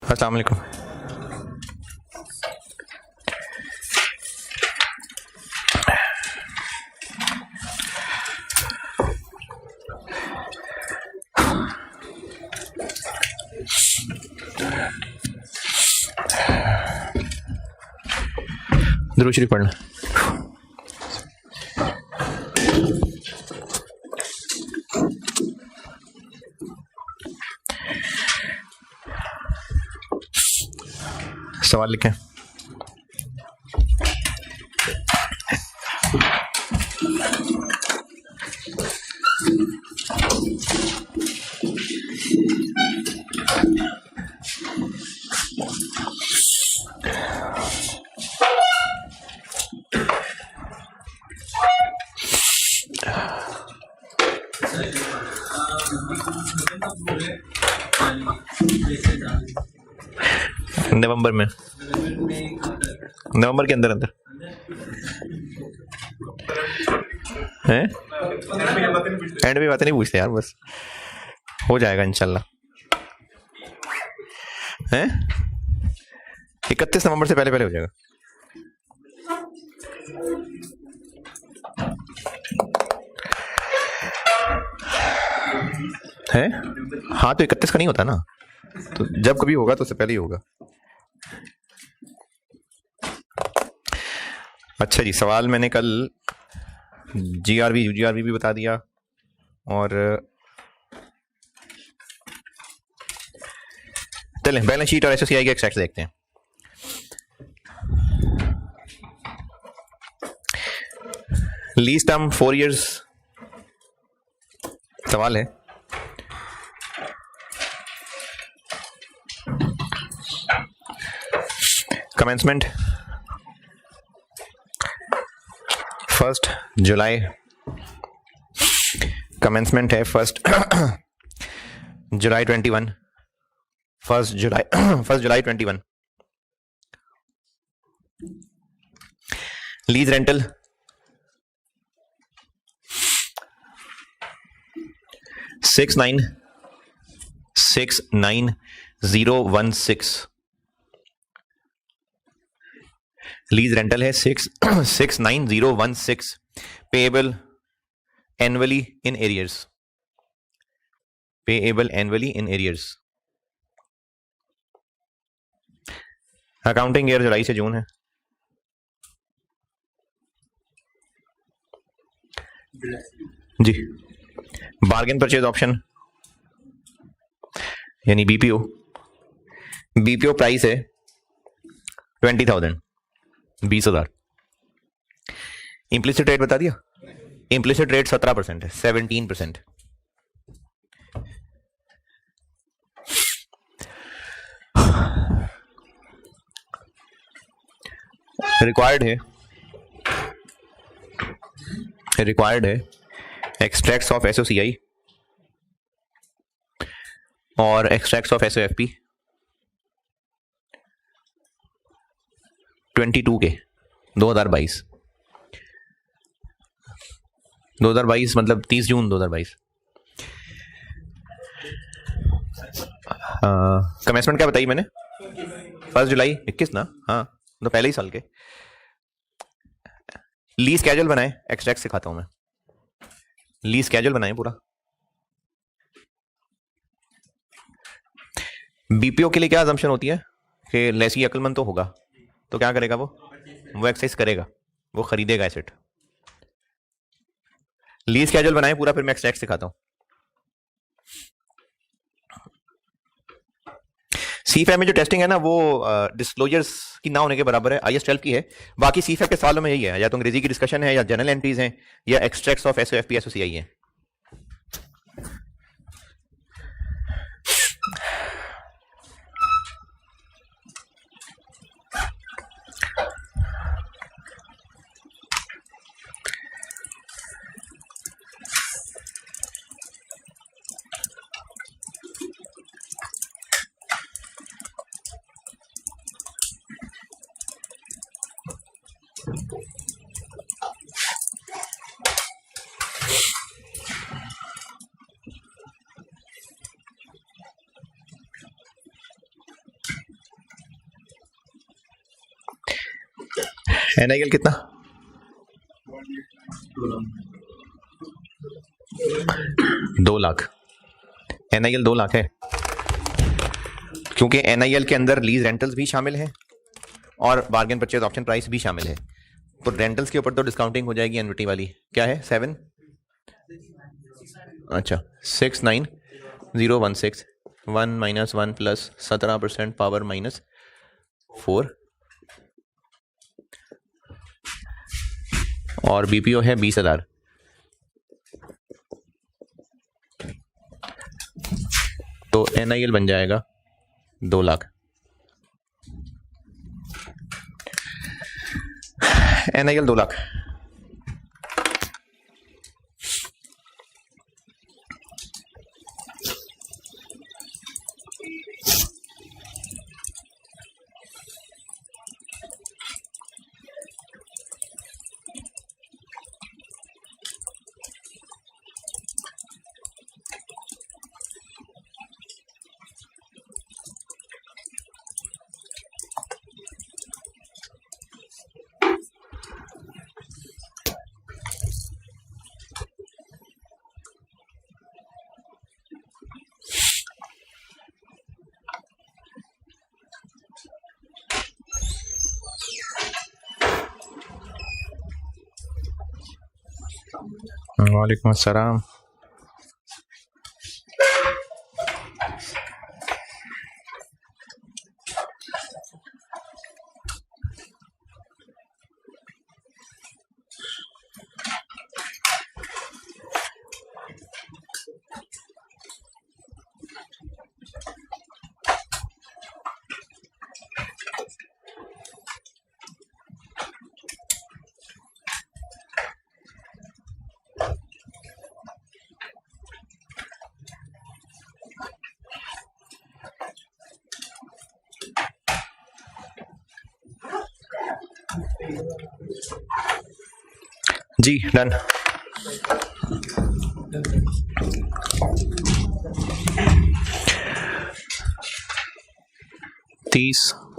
अस्सलाम वालेकुम। दुरूद शरीफ पढ़ना। सवाल लिखें। नवंबर में, नवंबर के अंदर अंदर हैं। एंड में बातें नहीं पूछते यार, बस हो जाएगा इंशाल्लाह। हैं 31 नवंबर से पहले पहले हो जाएगा। है हाँ, तो 31 का नहीं होता ना, तो जब कभी होगा तो उससे पहले ही होगा। अच्छा जी, सवाल मैंने कल जीआरबी यूजीआरबी भी बता दिया, और चलें बैलेंस शीट और एसओसीआई के एक्सट्रैक्ट देखते हैं। लीज टर्म 4 इयर्स सवाल है। कमेंसमेंट 1 जुलाई, कमेंसमेंट है 1 जुलाई 21, 1 जुलाई 21। Lease rental 69016। लीज रेंटल है 69016, payable annually in arrears, payable annually in arrears. Accounting year जुलाई से जून है। जी, बार्गेन परचेज ऑप्शन यानी बीपीओ, बीपीओ प्राइस है 20,000, 20,000। इम्प्लिसिट रेट बता दिया, इम्प्लिसिट रेट 17% है, 17%। रिक्वायर्ड है एक्सट्रैक्ट्स ऑफ एसओसीआई और एक्सट्रैक्ट्स ऑफ एसओएफपी 22 के 2022 मतलब 30 जून 2022। कमेंसमेंट क्या बताई मैंने? 1 जुलाई 21 ना, हाँ तो पहले ही साल के। लीज स्केड्यूल बनाए, एक्सट्रैक्ट सिखाता हूं मैं। लीज स्केड्यूल बनाए पूरा। बीपीओ के लिए क्या अजम्पशन होती है कि लेसी अक्लमंद तो होगा, तो क्या करेगा वो एक्सरसाइज करेगा, वो खरीदेगा एसेट। लीज स्केड्यूल बनाए पूरा, फिर मैं एक्सट्रैक्ट सिखाता हूं। सीफएफ में जो टेस्टिंग है ना, वो डिस्क्लोजर्स की ना होने के बराबर है, IAS 12 की है। बाकी सीफएफ के सालों में यही है, या तो अंग्रेजी की डिस्कशन है, या जनरल एंट्रीज हैं, या एक्सट्रैक्ट्स ऑफ एसओएफपी एसओसीआई है। NIL कितना? 2 लाख। NIL 2 लाख है क्योंकि NIL के अंदर लीज रेंटल्स भी शामिल हैं और बार्गेन परचेज ऑप्शन प्राइस भी शामिल है। तो रेंटल्स के ऊपर तो डिस्काउंटिंग हो जाएगी एन्युटी वाली। क्या है 7? अच्छा 69016 1 - 1 प्लस 17% पावर -4 और BPO है 20,000। तो NIL बन जाएगा 2 लाख। NIL 2 लाख। वालेकुम अस्सलाम। जी डन।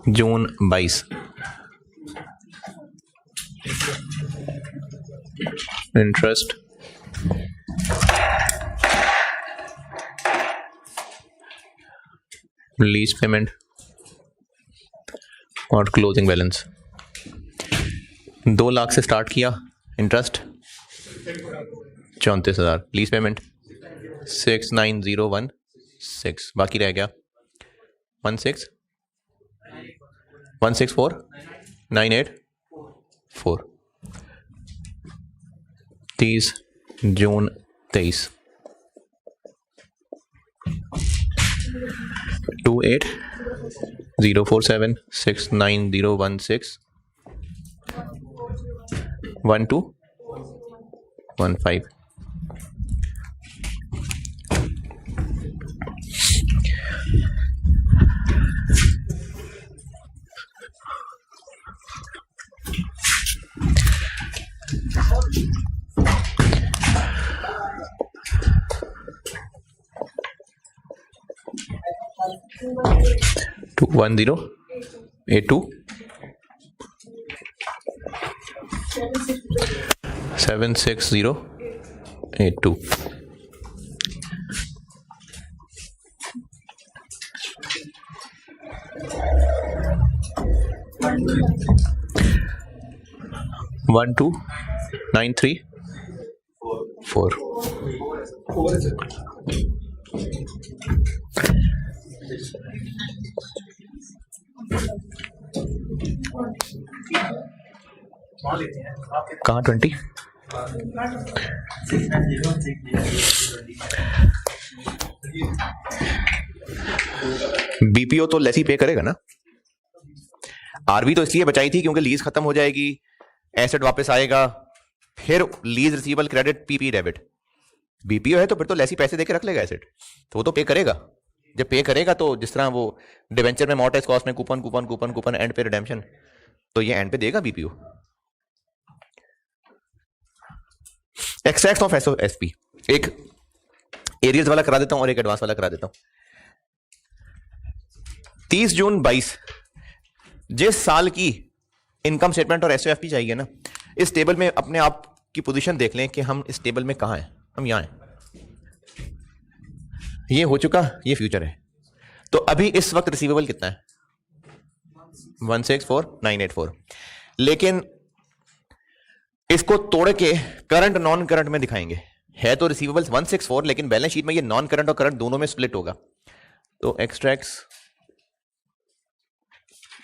जून 22 इंटरेस्ट लीज पेमेंट और क्लोजिंग बैलेंस 2 लाख से स्टार्ट किया। इंटरेस्ट 34,000। Lease payment 69016। बाकी रह गया 164,984। 30 जून 23 28,047,69016 1215। टू 1082 76082। One two 934। कहाँ 20? BPO तो लेसी पे करेगा ना। RV तो इसलिए बचाई थी क्योंकि लीज खत्म हो जाएगी, एसेट वापस आएगा, फिर lease receivable credit PP debit. BPO है तो फिर तो लेसी पैसे देके रख लेगा एसेट, तो वो तो पे करेगा। जब पे करेगा तो जिस तरह वो डिवेंचर में मोर्टाइज कॉस्ट में coupon coupon coupon coupon and पे रिडेम्पशन, तो ये एंड पे देगा BPO। एक्सट्रैक्ट ऑफ SP एक एरियर्स वाला करा देता हूं और एक एडवांस वाला करा देता हूं। 30 जून 22 जिस साल की इनकम स्टेटमेंट और एसओएफपी चाहिए ना। इस टेबल में अपने आप की पोजीशन देख लें कि हम इस टेबल में कहां हैं। हम यहां हैं, ये हो चुका, ये फ्यूचर है। तो अभी इस वक्त रिसीवेबल कितना है? 164,984। लेकिन इसको तोड़ के करंट नॉन करंट में दिखाएंगे। है तो रिसीवेबल्स 164, लेकिन बैलेंस शीट में ये नॉन करंट और करंट दोनों में स्प्लिट होगा। तो एक्सट्रैक्ट्स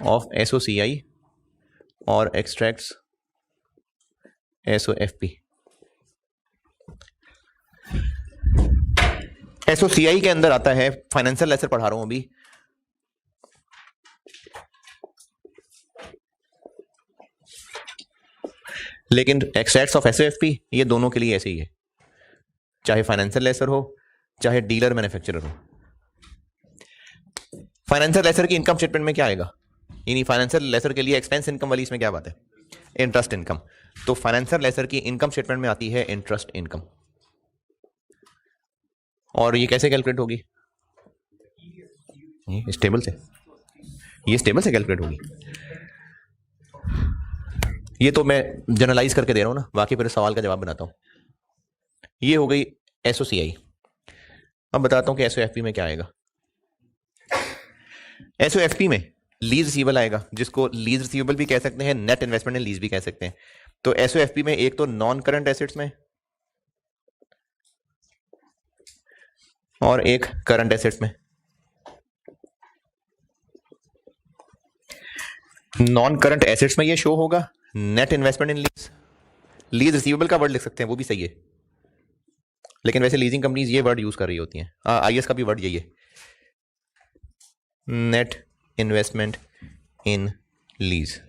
ऑफ एसओसीआई और एक्सट्रैक्ट्स एसओएफपी। एसओसीआई के अंदर आता है, फाइनेंशियल एसेट पढ़ा रहा हूं अभी, लेकिन एक्सट्रैक्ट्स ऑफ एसओएफपी ये दोनों के लिए ऐसे ही है, चाहे फाइनेंशियल लेसर हो चाहे डीलर मैन्युफैक्चरर हो। फाइनेंशियल लेसर की इनकम स्टेटमेंट में क्या आएगा? यानी फाइनेंशियल लेसर के लिए एक्सपेंस इनकम वाली इसमें क्या बात है? Interest income. तो फाइनेंशियल लेसर की इनकम स्टेटमेंट में आती है इंटरेस्ट इनकम। और ये कैसे कैलकुलेट होगी? इस टेबल से, ये इस टेबल से कैलकुलेट होगी। ये तो मैं जनरलाइज करके दे रहा हूं ना, बाकी फिर सवाल का जवाब बनाता हूं। ये हो गई एसओसीआई। अब बताता हूं कि एसओएफपी में क्या आएगा। एसओएफपी में लीज रिसीवेबल आएगा, जिसको लीज रिसीवेबल भी कह सकते हैं, नेट इन्वेस्टमेंट इन लीज भी कह सकते हैं। तो एसओएफपी में एक तो नॉन करंट एसेट्स में और एक करंट एसेट्स में। नॉन करंट एसेट्स में ये शो होगा नेट इन्वेस्टमेंट इन लीज। लीज रिसीवेबल का वर्ड लिख सकते हैं, वो भी सही है, लेकिन वैसे लीजिंग कंपनीज ये वर्ड यूज कर रही होती हैं। आईएस का भी वर्ड यही है, नेट इन्वेस्टमेंट इन लीज।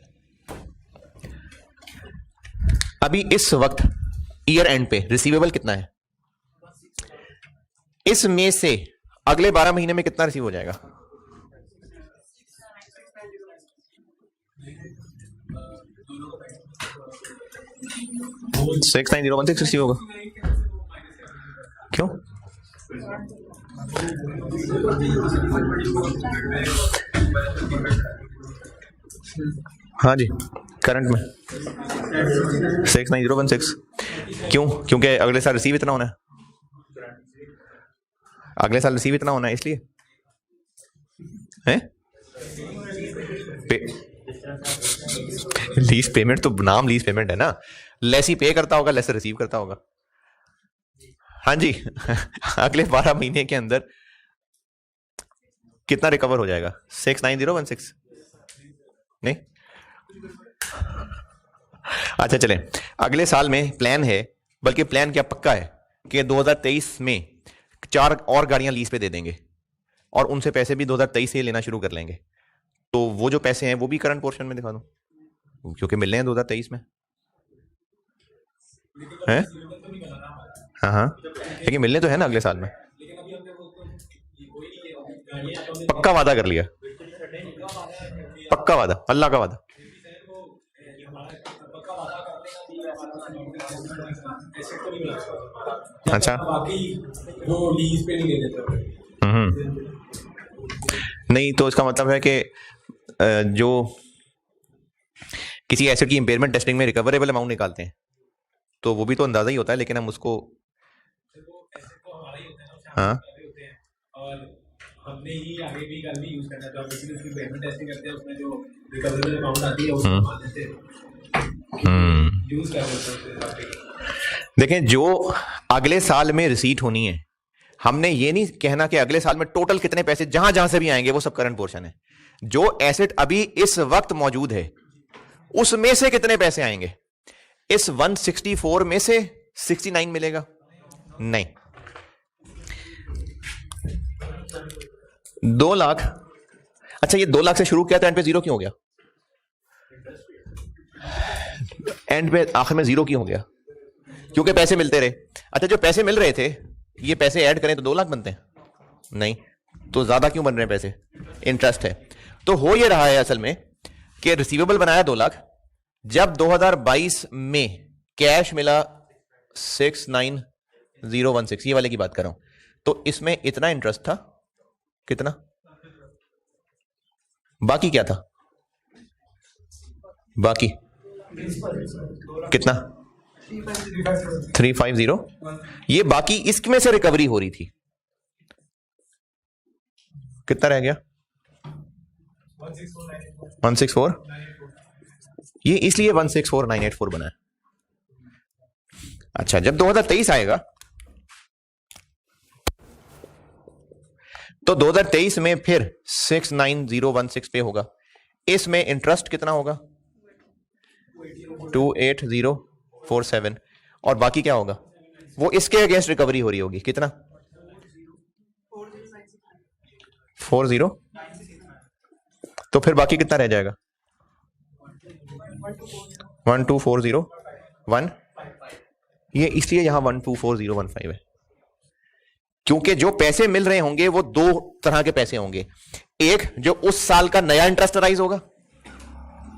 अभी इस वक्त ईयर एंड पे रिसीवेबल कितना है? इसमें से अगले 12 महीने में कितना रिसीव हो जाएगा? सिक्स 9016 रिसीव होगा। क्यों? हाँ जी, करंट में 69016। क्यों? क्योंकि अगले साल रिसीव इतना होना है, अगले साल रिसीव इतना होना है, इसलिए है। लीज पेमेंट तो नाम लीज पेमेंट है ना, लेसी पे करता होगा, लेसर रिसीव करता होगा। हाँ जी अगले 12 महीने के अंदर कितना रिकवर हो जाएगा? 69016 नहीं? अच्छा चलें, अगले साल में प्लान है, बल्कि प्लान क्या पक्का है कि 2023 में 4 और गाड़ियां लीज पे दे देंगे और उनसे पैसे भी 2023 से लेना शुरू कर लेंगे। तो वो जो पैसे हैं वो भी करंट पोर्शन में दिखा दूं, क्योंकि मिलने हैं 2023 में हैं। हाँ हाँ, लेकिन मिलने तो है ना अगले साल में। पक्का वादा कर लिया, पक्का वादा, अल्लाह का वादा। अच्छा, नहीं तो इसका मतलब है कि जो किसी एसेट की इंपेयरमेंट टेस्टिंग में रिकवरेबल अमाउंट निकालते हैं तो वो भी तो अंदाजा ही होता है, लेकिन हम उसको हाँ हमने ही आगे भी कल भी यूज करना है, तो बेसिकली उसकी पेमेंट टेस्टिंग करते हैं, उसमें जो रिकवरेबल अमाउंट आती है उसको मान लेते हैं, यूज कर लेते हैं। देखें, जो अगले साल में रिसीट होनी है, हमने ये नहीं कहना कि अगले साल में टोटल कितने पैसे जहां जहां से भी आएंगे वो सब करंट पोर्शन है। जो एसेट अभी इस वक्त मौजूद है उसमें से कितने पैसे आएंगे? इस 164 में से 69 मिलेगा? नहीं, 2 लाख। अच्छा, ये 2 लाख से शुरू किया था, एंड पे जीरो क्यों हो गया? एंड पे आखिर में जीरो क्यों हो गया? क्योंकि पैसे मिलते रहे। अच्छा, जो पैसे मिल रहे थे ये पैसे ऐड करें तो 2 लाख बनते हैं? नहीं, तो ज्यादा क्यों बन रहे हैं पैसे? इंटरेस्ट है। तो हो ये रहा है असल में कि रिसीवेबल बनाया 2 लाख, जब 2022 में कैश मिला 69016, ये वाले की बात कर रहा हूं, तो इसमें इतना इंटरेस्ट था। कितना? बाकी क्या था? बाकी कितना 350, ये बाकी इसमें से रिकवरी हो रही थी, कितना रह गया 164, ये इसलिए 164984 बना है। अच्छा, जब 2023 आएगा तो 2023 में फिर 69016 पे होगा, इसमें इंटरेस्ट कितना होगा 28047, और बाकी क्या होगा, वो इसके अगेंस्ट रिकवरी हो रही होगी, कितना 40, तो फिर बाकी कितना रह जाएगा 12401, ये इसलिए यहां 124015 है, क्योंकि जो पैसे मिल रहे होंगे वो दो तरह के पैसे होंगे, एक जो उस साल का नया इंटरेस्ट राइज होगा,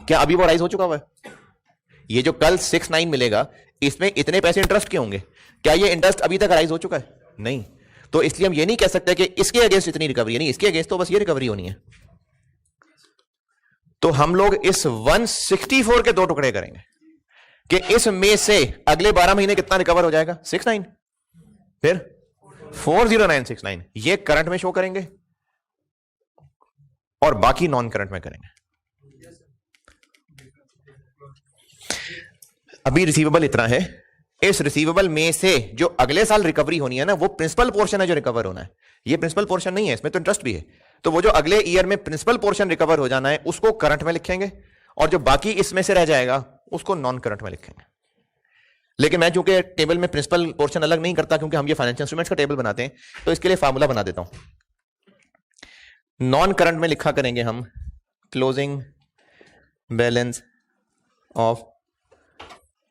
क्या अभी वो राइज हो चुका हुआ है, ये जो कल 69 मिलेगा इसमें इतने पैसे इंटरेस्ट के होंगे, क्या ये इंटरेस्ट अभी तक राइज हो चुका है, नहीं, तो इसलिए हम ये नहीं कह सकते कि इसके अगेंस्ट इतनी रिकवरी है, नहीं, इसके अगेंस्ट तो बस ये रिकवरी होनी है। तो हम लोग इस 164 के दो टुकड़े करेंगे कि इसमें से अगले 12 महीने कितना रिकवर हो जाएगा 69, फिर 40969 ये करंट में शो करेंगे और बाकी नॉन करंट में करेंगे। अभी रिसीवेबल इतना है, इस रिसीवेबल में से जो अगले साल रिकवरी होनी है ना, वो प्रिंसिपल पोर्शन है जो रिकवर होना है, ये प्रिंसिपल पोर्शन नहीं है, इसमें तो इंटरेस्ट भी है, तो वो जो अगले ईयर में प्रिंसिपल पोर्शन रिकवर हो जाना है उसको करंट में लिखेंगे, और जो बाकी इसमें से रह जाएगा उसको नॉन करंट में लिखेंगे। लेकिन मैं चूंकि टेबल में प्रिंसिपल पोर्शन अलग नहीं करता, क्योंकि हम ये फाइनेंशियल इंस्ट्रूमेंट्स का टेबल बनाते हैं, तो इसके लिए फार्मूला बना देता हूं। नॉन करंट में लिखा करेंगे हम closing balance of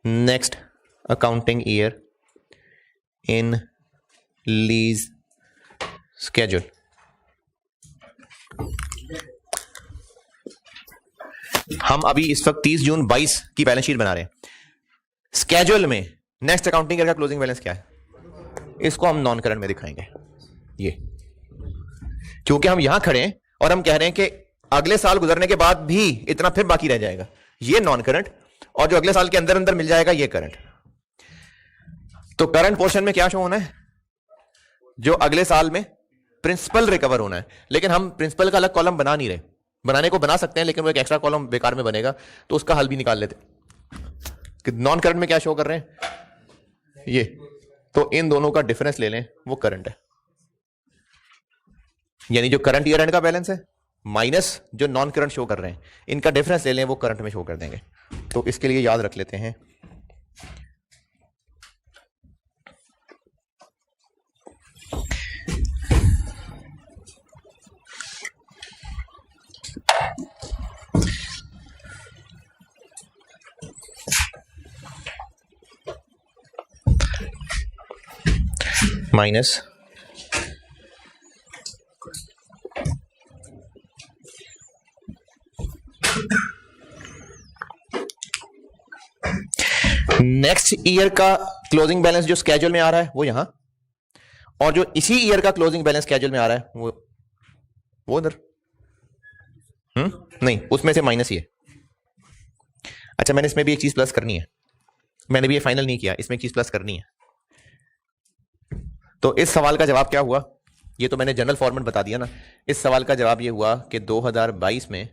next accounting year in lease schedule. हम अभी इस वक्त 30 जून 22 की बैलेंस शीट बना रहे हैं, स्केड्यूल में नेक्स्ट अकाउंटिंग ईयर का क्लोजिंग बैलेंस क्या है, इसको हम नॉन करंट में दिखाएंगे, ये क्योंकि हम यहां खड़े हैं और हम कह रहे हैं कि अगले साल गुजरने के बाद भी इतना फिर बाकी रह जाएगा, ये नॉन करंट, और जो अगले साल के अंदर अंदर मिल जाएगा ये करंट। तो करंट पोर्शन में क्या शो होना है, जो अगले साल में प्रिंसिपल रिकवर होना है, लेकिन हम प्रिंसिपल का अलग कॉलम बना नहीं रहे, बनाने को बना सकते हैं लेकिन वो एक एक्स्ट्रा कॉलम बेकार में बनेगा, तो उसका हल भी निकाल लेते कि नॉन करंट में क्या शो कर रहे हैं ये, तो इन दोनों का डिफरेंस ले लें, वो करंट है, यानी जो करंट ईयर एंड का बैलेंस है माइनस जो नॉन करंट शो कर रहे हैं, इनका डिफरेंस ले लें, वो करंट में शो कर देंगे। तो इसके लिए याद रख लेते हैं माइनस नेक्स्ट ईयर का क्लोजिंग बैलेंस जो स्केड्यूल में आ रहा है वो यहां, और जो इसी ईयर का क्लोजिंग बैलेंस स्केड्यूल में आ रहा है वो उधर, नहीं उसमें से माइनस ही है। अच्छा, मैंने इसमें भी एक चीज प्लस करनी है, मैंने भी ये फाइनल नहीं किया, इसमें एक चीज प्लस करनी है। तो इस सवाल का जवाब क्या हुआ, ये तो मैंने जनरल फॉर्मेट बता दिया ना, इस सवाल का जवाब ये हुआ कि 2022 में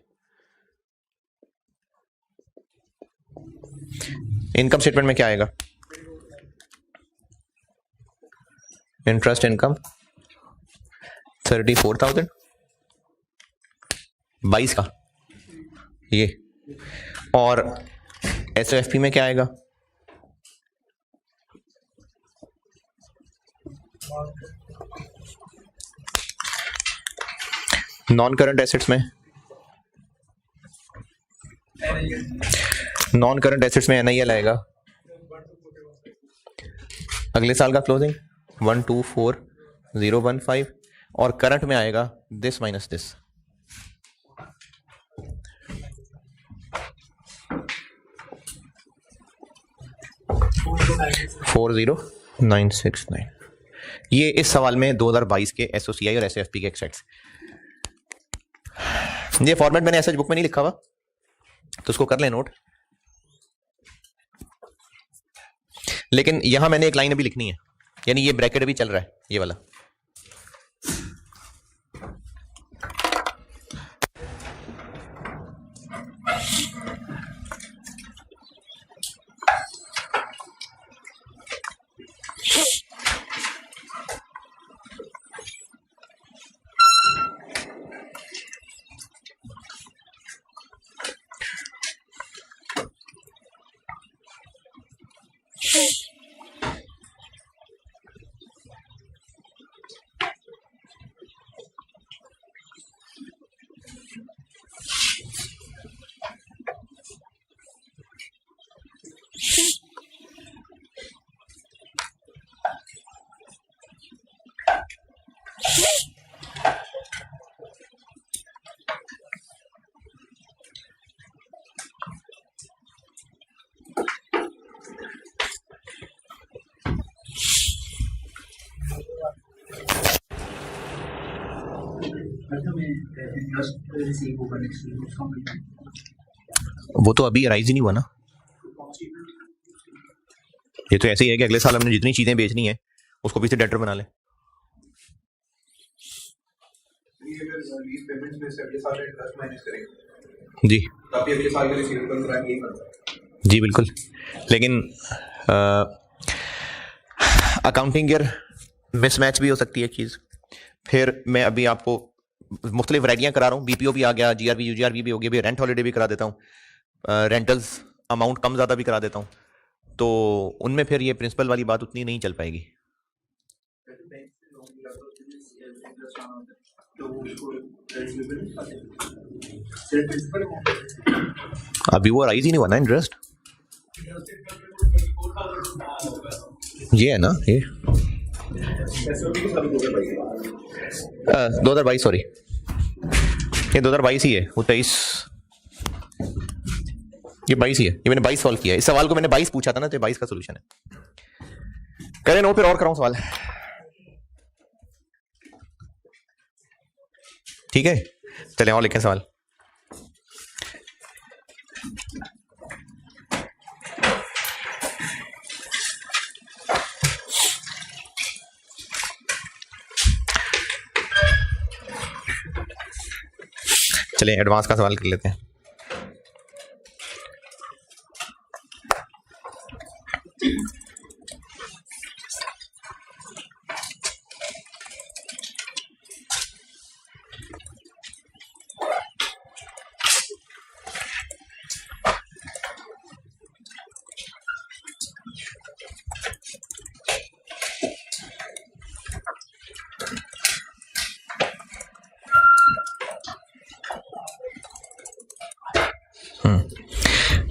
इनकम स्टेटमेंट में क्या आएगा, इंटरेस्ट इनकम 34,000 22 का ये, और एसओएफपी में क्या आएगा, नॉन करंट एसेट्स में, नॉन करंट एसेट्स में एनआईएल आएगा, अगले साल का क्लोजिंग 124015, और करंट में आएगा दिस माइनस दिस, $40,969। ये इस सवाल में 2022 के एसओसीआई और एसएफपी के एक्सेट्स। ये फॉर्मेट मैंने ऐसा बुक में नहीं लिखा हुआ, तो उसको कर ले नोट। लेकिन यहां मैंने एक लाइन अभी लिखनी है, यानी ये ब्रैकेट अभी चल रहा है, ये वाला। वो तो अभी राइज ही नहीं हुआ ना, ये तो ऐसे ही है कि अगले साल हमने जितनी चीजें बेचनी है उसको पीछे डेटर बना ले। जी जी बिल्कुल, लेकिन अकाउंटिंग ईयर मिसमैच भी हो सकती है चीज़। फिर मैं अभी आपको मुख्तलिफ वैरायटियाँ करा रहा हूँ, बीपीओ भी आ गया, जीआरबी यूजीआरबी भी हो गया, अभी रेंट हॉलीडे भी करा देता हूँ, रेंटल्स अमाउंट कम ज़्यादा भी करा देता हूँ, तो उनमें फिर ये प्रिंसिपल वाली बात उतनी नहीं चल पाएगी। अभी वो राइज ही नहीं हुआ ना इंटरेस्ट, ये है ना, ये 2022, सॉरी ये 2022 ही है, वो 23, ये 22 ही है, ये मैंने 22 सॉल्व किया है। इस सवाल को मैंने 22 पूछा था ना, तो 22 का सोल्यूशन है। करें नो, फिर और कराऊं सवाल, ठीक है, चलें और लिखें सवाल। चलें एडवांस का सवाल कर लेते हैं।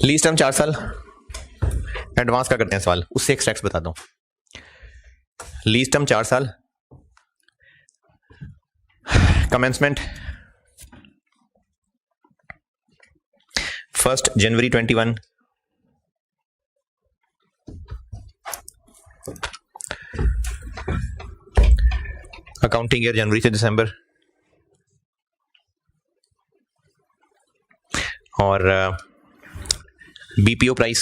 लीज टर्म 4 साल, एडवांस का करते हैं सवाल, उससे एक स्टैक्स बताता हूं। लीज टर्म 4 साल, कमेंसमेंट 1 जनवरी 21, अकाउंटिंग ईयर जनवरी से दिसंबर, और BPO price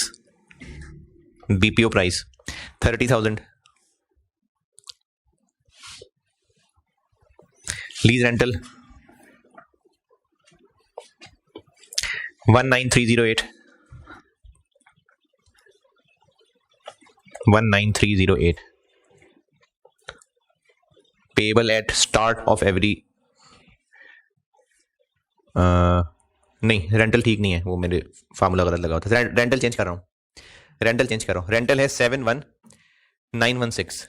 30,000, lease rental 19308, 19308, payable eight start of every, नहीं रेंटल ठीक नहीं है, वो मेरे फार्मूला गलत लगा होता है, रेंटल चेंज कर रहा हूँ, रेंटल है 71916,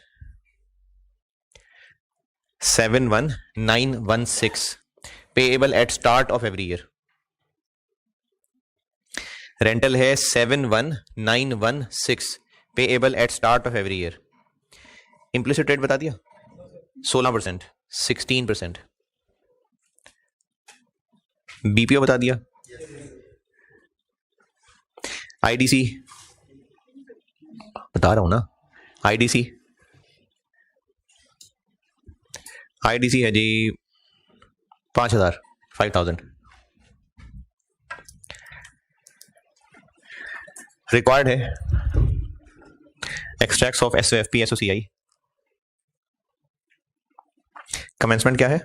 payable eight start of every year. Rental है 71916, payable eight start of every year. Implicit rate बता दिया 16%, 16%। बीपीओ बता दिया, आईडीसी बता रहा हूं ना, आईडीसी है जी 5,000 रिक्वायर्ड है extracts of SOFP SOCI। Commencement क्या है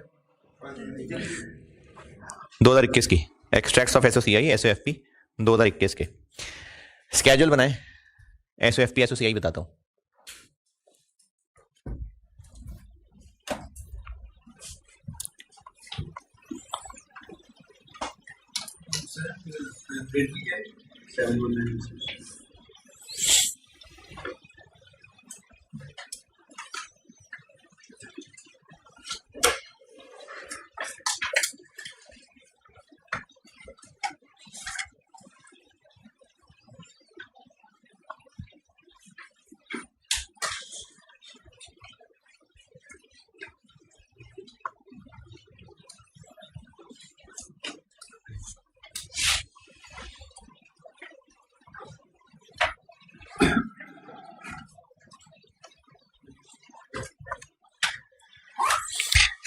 2021 की। एक्सट्रैक्ट्स ऑफ SOCI SOFP 2021 के। स्केड्यूल बनाए SOFP SOCI बताता हूं।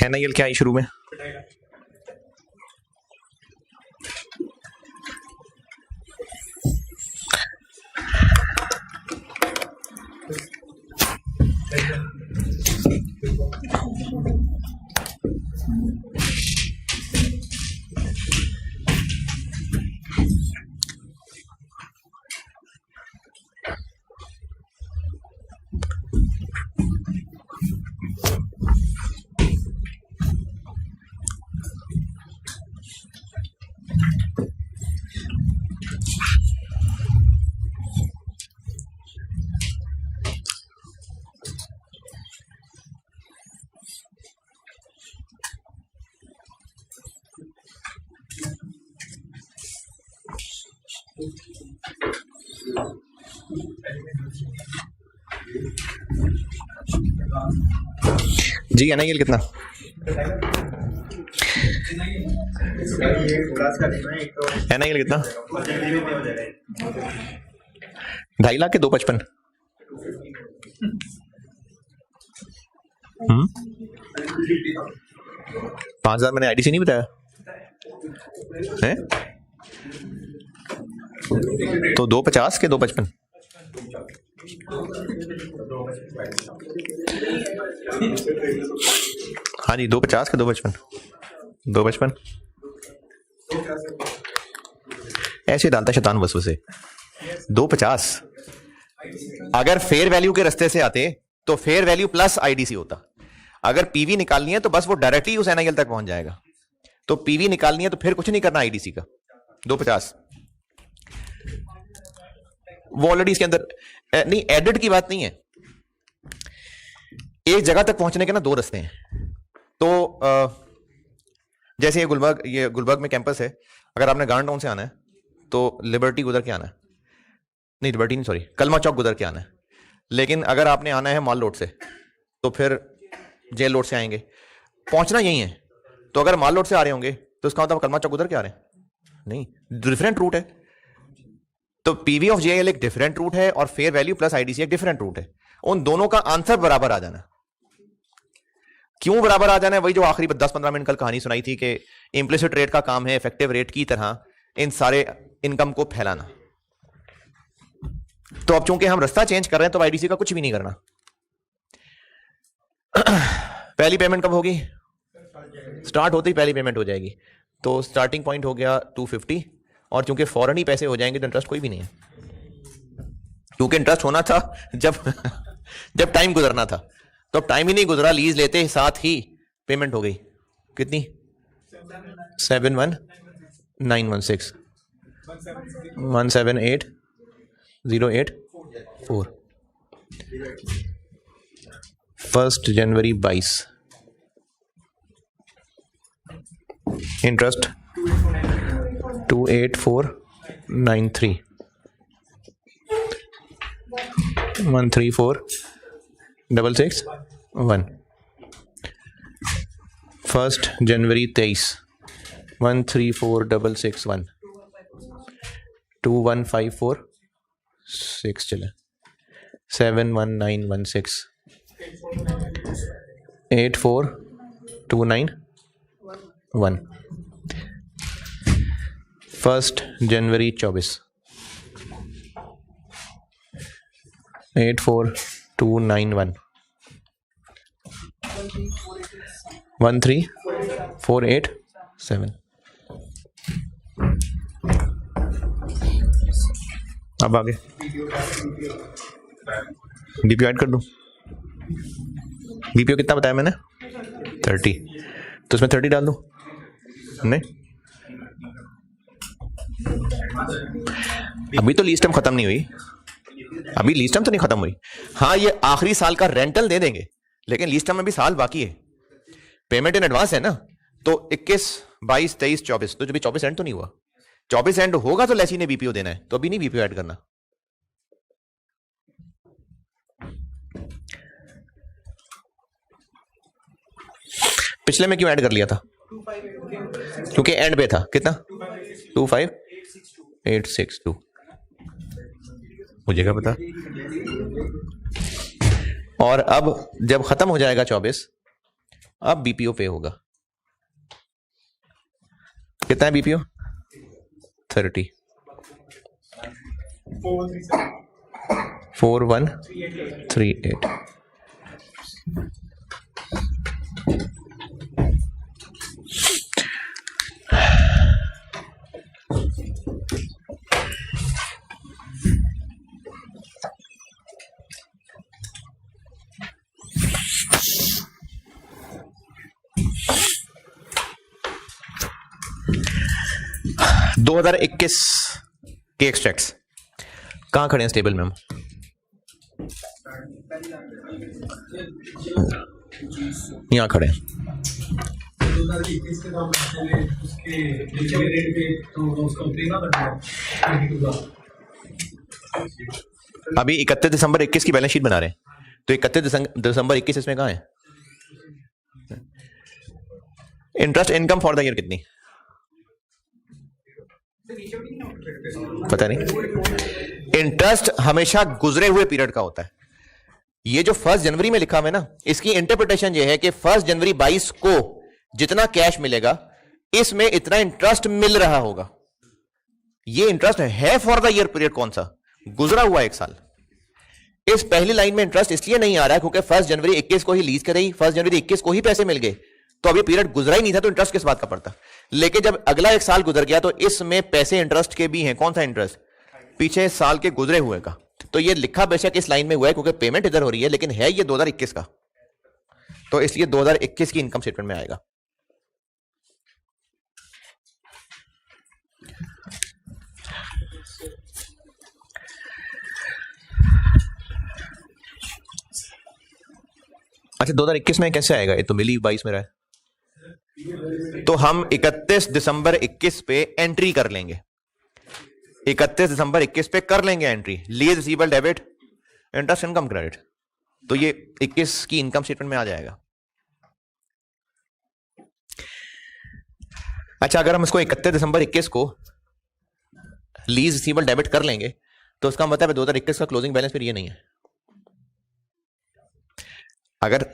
NIL क्या आई शुरू में? जी NIL कितना? NIL कितना? 2.5 लाख के 255। 5,000 मैंने IDC नहीं बताया है? तो 250 के 255। हाँ जी 250 के 255। 255 ऐसे डालता शैतान वसवसे। 250 अगर फेयर वैल्यू के रास्ते से आते तो फेयर वैल्यू प्लस IDC होता। अगर PV निकालनी है तो बस वो डायरेक्टली उस NIL तक पहुंच जाएगा। तो PV निकालनी है तो फिर कुछ नहीं करना IDC का। 250 वो ऑलरेडी इसके अंदर नहीं, एडिट की बात नहीं है। एक जगह तक पहुंचने के ना 2 रास्ते हैं। तो जैसे ये गुलबर्ग में कैंपस है। अगर आपने गार्डन टाउन से आना है तो लिबर्टी गुजर के आना है, नहीं लिबर्टी नहीं सॉरी कलमा चौक गुजर के आना है। लेकिन अगर आपने आना है माल रोड से तो फिर जेल रोड से आएंगे, पहुंचना यही है। तो अगर माल रोड से आ रहे होंगे तो उसका मतलब कलमा चौक गुजर के आ रहे हैं, नहीं, डिफरेंट रूट है। तो PV ऑफ JIL एक डिफरेंट रूट है और फेयर वैल्यू प्लस IDC एक डिफरेंट रूट है। उन दोनों का आंसर बराबर आ जाना। क्यों बराबर आ जाना है? वही जो आखिरी 10-15 मिनट कल कहानी सुनाई थी कि इंप्लिसिट रेट का काम है इफेक्टिव रेट की तरह इन सारे इनकम को फैलाना। तो अब चूंकि हम रास्ता चेंज कर रहे हैं तो IDC का कुछ भी नहीं करना। पहली पेमेंट कब होगी? स्टार्ट होते ही पहली पेमेंट हो जाएगी। तो स्टार्टिंग पॉइंट हो गया 250 और चूंकि फौरन ही पैसे हो जाएंगे तो इंटरेस्ट कोई भी नहीं है, क्योंकि इंटरेस्ट होना था जब टाइम गुजरना था। तो अब टाइम ही नहीं गुजरा, लीज लेते साथ ही पेमेंट हो गई। कितनी? 71916 178084 1 जनवरी 22। इंटरेस्ट 28493 134661 1 जनवरी 23 134661 21546 चले 71916 84291 1 जनवरी 24 84291 13487। अब आगे बीपीओ ऐड कर दूं। बीपीओ कितना बताया मैंने? 30, तो इसमें 30 डाल दूं? नहीं, अभी तो लीज टर्म खत्म नहीं हुई, अभी लीज टर्म तो नहीं खत्म हुई। हाँ, ये आखिरी साल का रेंटल दे देंगे, लेकिन लीज टर्म में भी साल बाकी है। पेमेंट इन एडवांस है ना, तो 21, 22, 23, 24, तो जब 24 एंड तो नहीं हुआ। 24 एंड होगा तो लेसी ने बीपीओ देना है, तो अभी नहीं बीपीओ ऐड करना। पिछले में क्यों ऐड कर लिया था? क्योंकि एंड पे था। कितना? 25862। मुझे क्या पता। और अब जब खत्म हो जाएगा 24, अब बीपीओ पे होगा। कितना है बीपीओ? 30। 4138। के एक्सट्रैक्ट्स कहां खड़े हैं टेबल में? हम यहां खड़े हैं। अभी 31 दिसंबर 21 की बैलेंस शीट बना रहे हैं, तो 31 दिसंबर 21 इसमें कहां है? Interest income for the year कितनी? पता नहीं। इंटरेस्ट हमेशा गुजरे हुए पीरियड का होता है। ये जो 1 जनवरी में लिखा हुआ है ना, इसकी इंटरप्रिटेशन ये है कि 1 जनवरी 22 को जितना कैश मिलेगा, इसमें इतना इंटरेस्ट मिल रहा होगा। ये इंटरेस्ट है फॉर द ईयर पीरियड कौन सा? गुजरा हुआ 1 साल। इस पहली लाइन में इंटरेस्ट इसलिए नहीं आ रहा है क्योंकि 1 जनवरी 21 को ही लीज कराई, 1 जनवरी 21 को ही पैसे मिल गए, तो अभी पीरियड गुजरा ही नहीं था, तो इंटरेस्ट किस बात का पड़ता। लेकिन जब अगला 1 साल गुजर गया तो इसमें पैसे इंटरेस्ट के भी हैं। कौन सा इंटरेस्ट? पीछे साल के गुजरे हुए का। तो ये लिखा बेशक इस लाइन में हुआ है क्योंकि पेमेंट इधर हो रही है, लेकिन है ये 2021 का, तो इसलिए 2021 की इनकम स्टेटमेंट में आएगा। अच्छा, 2021 में कैसे आएगा? ये तो मिली 22 में रहा है, तो हम 31 दिसंबर 21 पे एंट्री कर लेंगे। 31 दिसंबर 21 पे कर लेंगे entry. Lease receivable debit interest income credit, तो ये 21 की इनकम स्टेटमेंट में आ जाएगा। अच्छा, अगर हम इसको 31 दिसंबर 21 को लीज रिसीवेबल डेबिट कर लेंगे तो उसका मतलब है 2021 का क्लोजिंग बैलेंस फिर ये नहीं है। अगर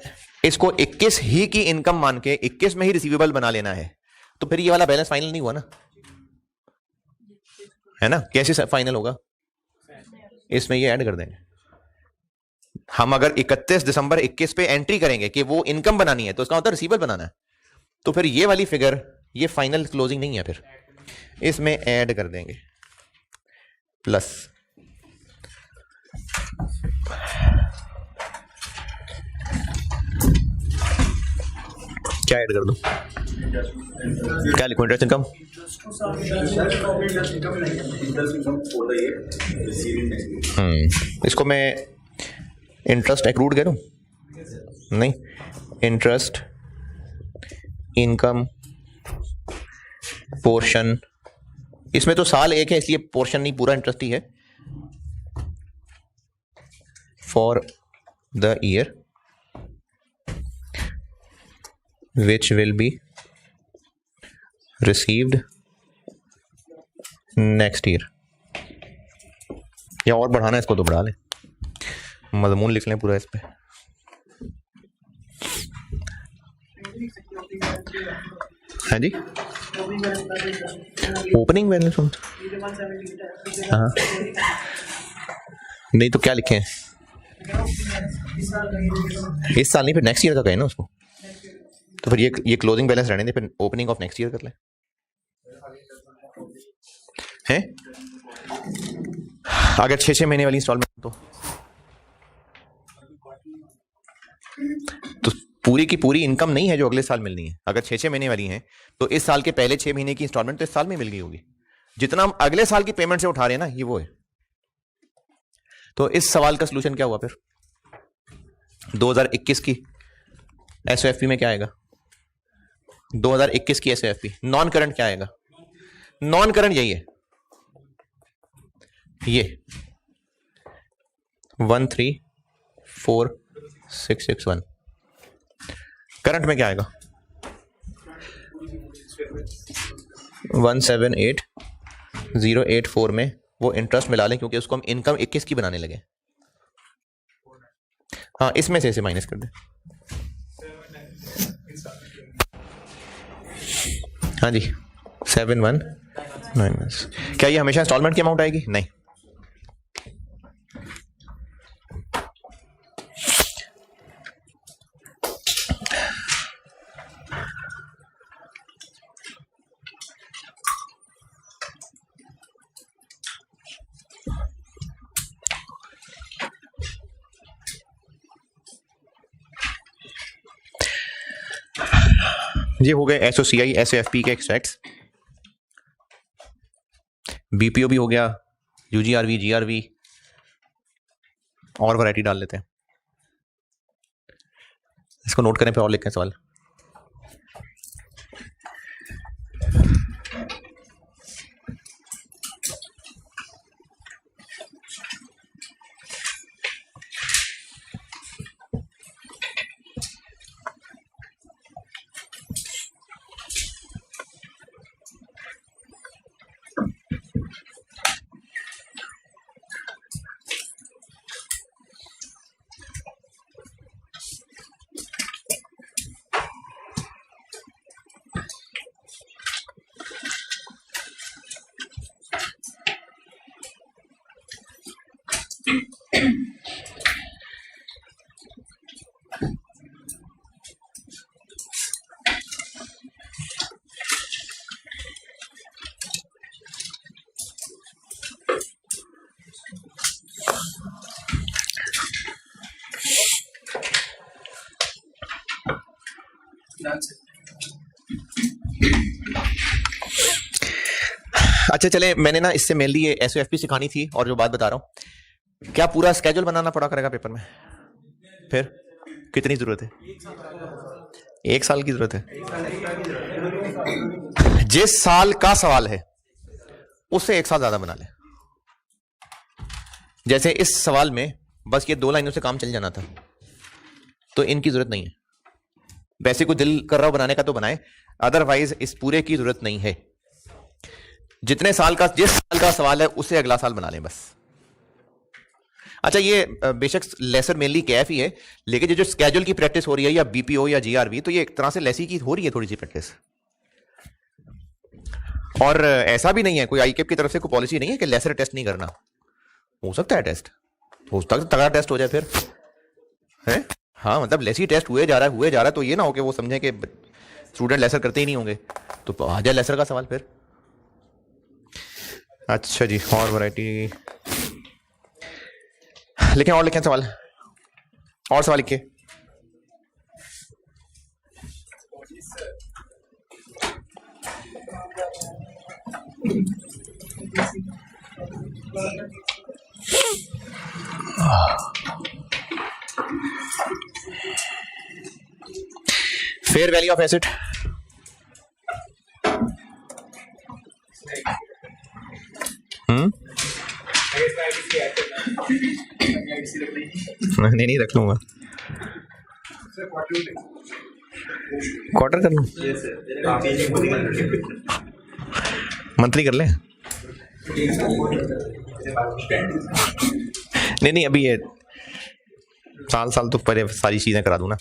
इसको 21 ही की इनकम मान के 21 में ही रिसीवेबल बना लेना है तो फिर ये वाला बैलेंस फाइनल नहीं हुआ ना, है ना? कैसे फाइनल होगा? इसमें ये ऐड कर देंगे हम। अगर 31 दिसंबर 21 पे एंट्री करेंगे कि वो इनकम बनानी है, तो उसका मतलब रिसीवेबल बनाना है, तो फिर ये वाली फिगर ये फाइनल क्लोजिंग नहीं है, फिर इसमें ऐड कर देंगे प्लस। क्या ऐड कर दूं? क्या लिखूं? Interest income. इसको मैं इंटरेस्ट एक्रूड करूं? नहीं, इंटरेस्ट इनकम पोर्शन। इसमें तो साल एक है इसलिए पोर्शन नहीं, पूरा इंटरेस्ट ही है। For the year which will be received next year। या और बढ़ाना है इसको तो बढ़ा लें, मजमून लिख लें पूरा इस पे। हाँ जी, ओपनिंग बैलेंस। हाँ, नहीं तो क्या लिखें? इस साल नहीं, फिर नेक्स्ट ईयर का कहें ना उसको। तो फिर ये क्लोजिंग बैलेंस रहने दे, फिर ओपनिंग ऑफ नेक्स्ट ईयर कर ले हैं। अगर 6-6 महीने वाली इंस्टॉलमेंट तो पूरी की पूरी इनकम नहीं है जो अगले साल मिलनी है। अगर 6-6 महीने वाली है तो इस साल के पहले 6 महीने की इंस्टॉलमेंट तो इस साल में मिल गई होगी। जितना हम अगले साल की पेमेंट से उठा रहे हैं ना, ये वो है। तो इस सवाल का सलूशन क्या हुआ फिर? 2021 की एसओएफपी में क्या आएगा? 2021 की एसओएफपी नॉन करंट क्या आएगा? नॉन करंट यही है, ये 134661। करंट में क्या आएगा? 178084 में वो इंटरेस्ट मिला लें, क्योंकि उसको हम इनकम 21 की बनाने लगे। हाँ, इसमें से इसे माइनस कर दे। हाँ जी, 7191। क्या ये हमेशा इंस्टॉलमेंट की अमाउंट आएगी? नहीं। ये हो गए एसओसीआई एसओएफपी के एक्सट्रैक्ट्स। बीपीओ भी हो गया, यूजीआरवी, जीआरवी, और वैरायटी डाल लेते हैं। इसको नोट करें, फिर और लिखें सवाल। अच्छा चले, मैंने ना इससे मेनली ये एसओएफपी सिखानी थी, और जो बात बता रहा हूं, क्या पूरा स्केड्यूल बनाना पड़ा करेगा पेपर में? फिर कितनी जरूरत है? 1 साल की जरूरत है। जिस साल का सवाल है उससे 1 साल ज्यादा बना ले। जैसे इस सवाल में बस ये 2 लाइनों से काम चल जाना था, तो इनकी जरूरत नहीं है। वैसे कोई दिल कर रहा हो बनाने का तो बनाए, अदरवाइज इस पूरे की जरूरत नहीं है। जितने साल का, जिस साल का सवाल है उसे अगला साल बना लें बस। अच्छा, ये बेशक लेसर मेनली कैफ ही है, लेकिन ये जो स्केड्यूल की प्रैक्टिस हो रही है, या बीपीओ या जीआरवी, तो ये एक तरह से लेसी की हो रही है थोड़ी सी प्रैक्टिस। और ऐसा भी नहीं है, कोई आईकेप की तरफ से कोई पॉलिसी नहीं है कि लेसर टेस्ट नहीं करना। हो सकता है टेस्ट, हो सकता है तगड़ा टेस्ट हो जाए फिर है। हाँ, मतलब लेसी टेस्ट हुए जा रहा है, तो ये ना हो कि वो समझे कि स्टूडेंट लेसर करते ही नहीं होंगे, तो आ जाए लेसर का सवाल फिर। अच्छा जी, और वैरायटी लिखें, और लिखें सवाल, और सवाल लिखिए। फेयर वैल्यू ऑफ एसेट, नहीं रख लूंगा, क्वार्टर कर लूं, मंथली कर ले। नहीं, अभी ये साल तो पहले सारी चीजें करा दूं ना।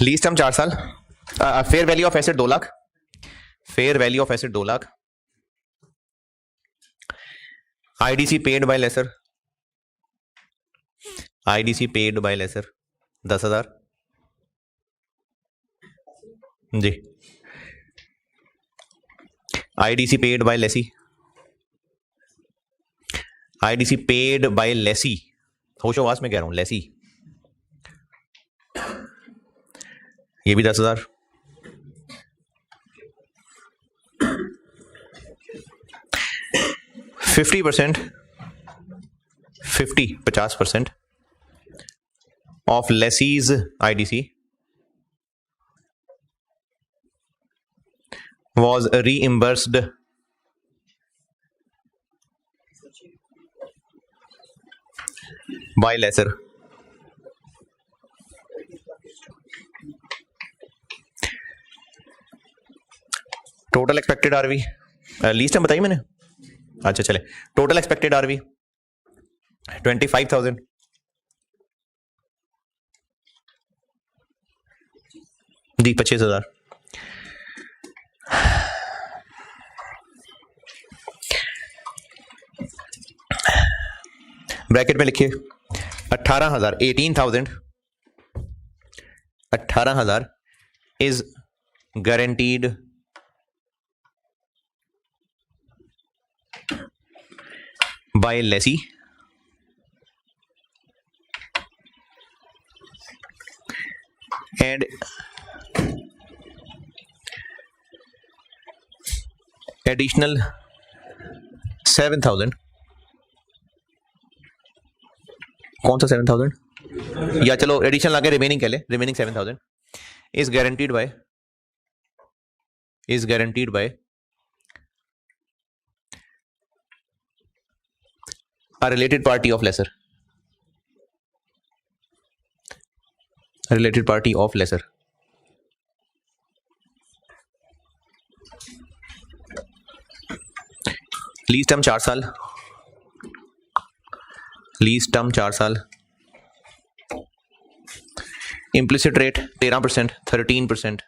लीज टर्म 4 साल, fair value of asset 2 lakh, fair value of asset 2 lakh, IDC paid by lessor, IDC paid by lessor 10,000 जी, IDC paid by lessee, IDC paid by lessee, होशोवास में कह रहा हूं लेसी, ये भी 10,000, fifty 50% of lessee's IDC was reimbursed by lessor. Total expected RV, least time बताइए मैंने, अच्छा चले, टोटल एक्सपेक्टेड आरवी 25,000, जी 25,000, ब्रैकेट में लिखिए 18,000, 18,000 is guaranteed by lessee and additional 7,000, कौन सा 7,000, या चलो एडिशनल आगे रिमेनिंग कह ले, remaining 7,000 is guaranteed bye a related party of lesser, related party of lesser. Lease term 4 साल, लीज टर्म 4 साल, इम्प्लिसिट रेट 13%, 13%,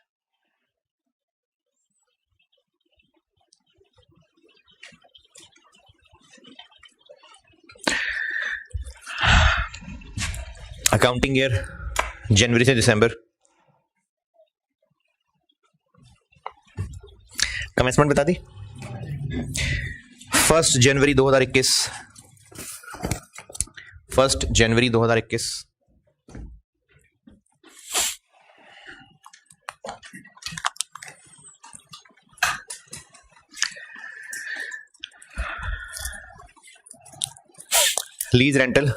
अकाउंटिंग ईयर जनवरी से दिसंबर, कमेंसमेंट बता दी 1 जनवरी 2021, 1 जनवरी 2021, lease rental,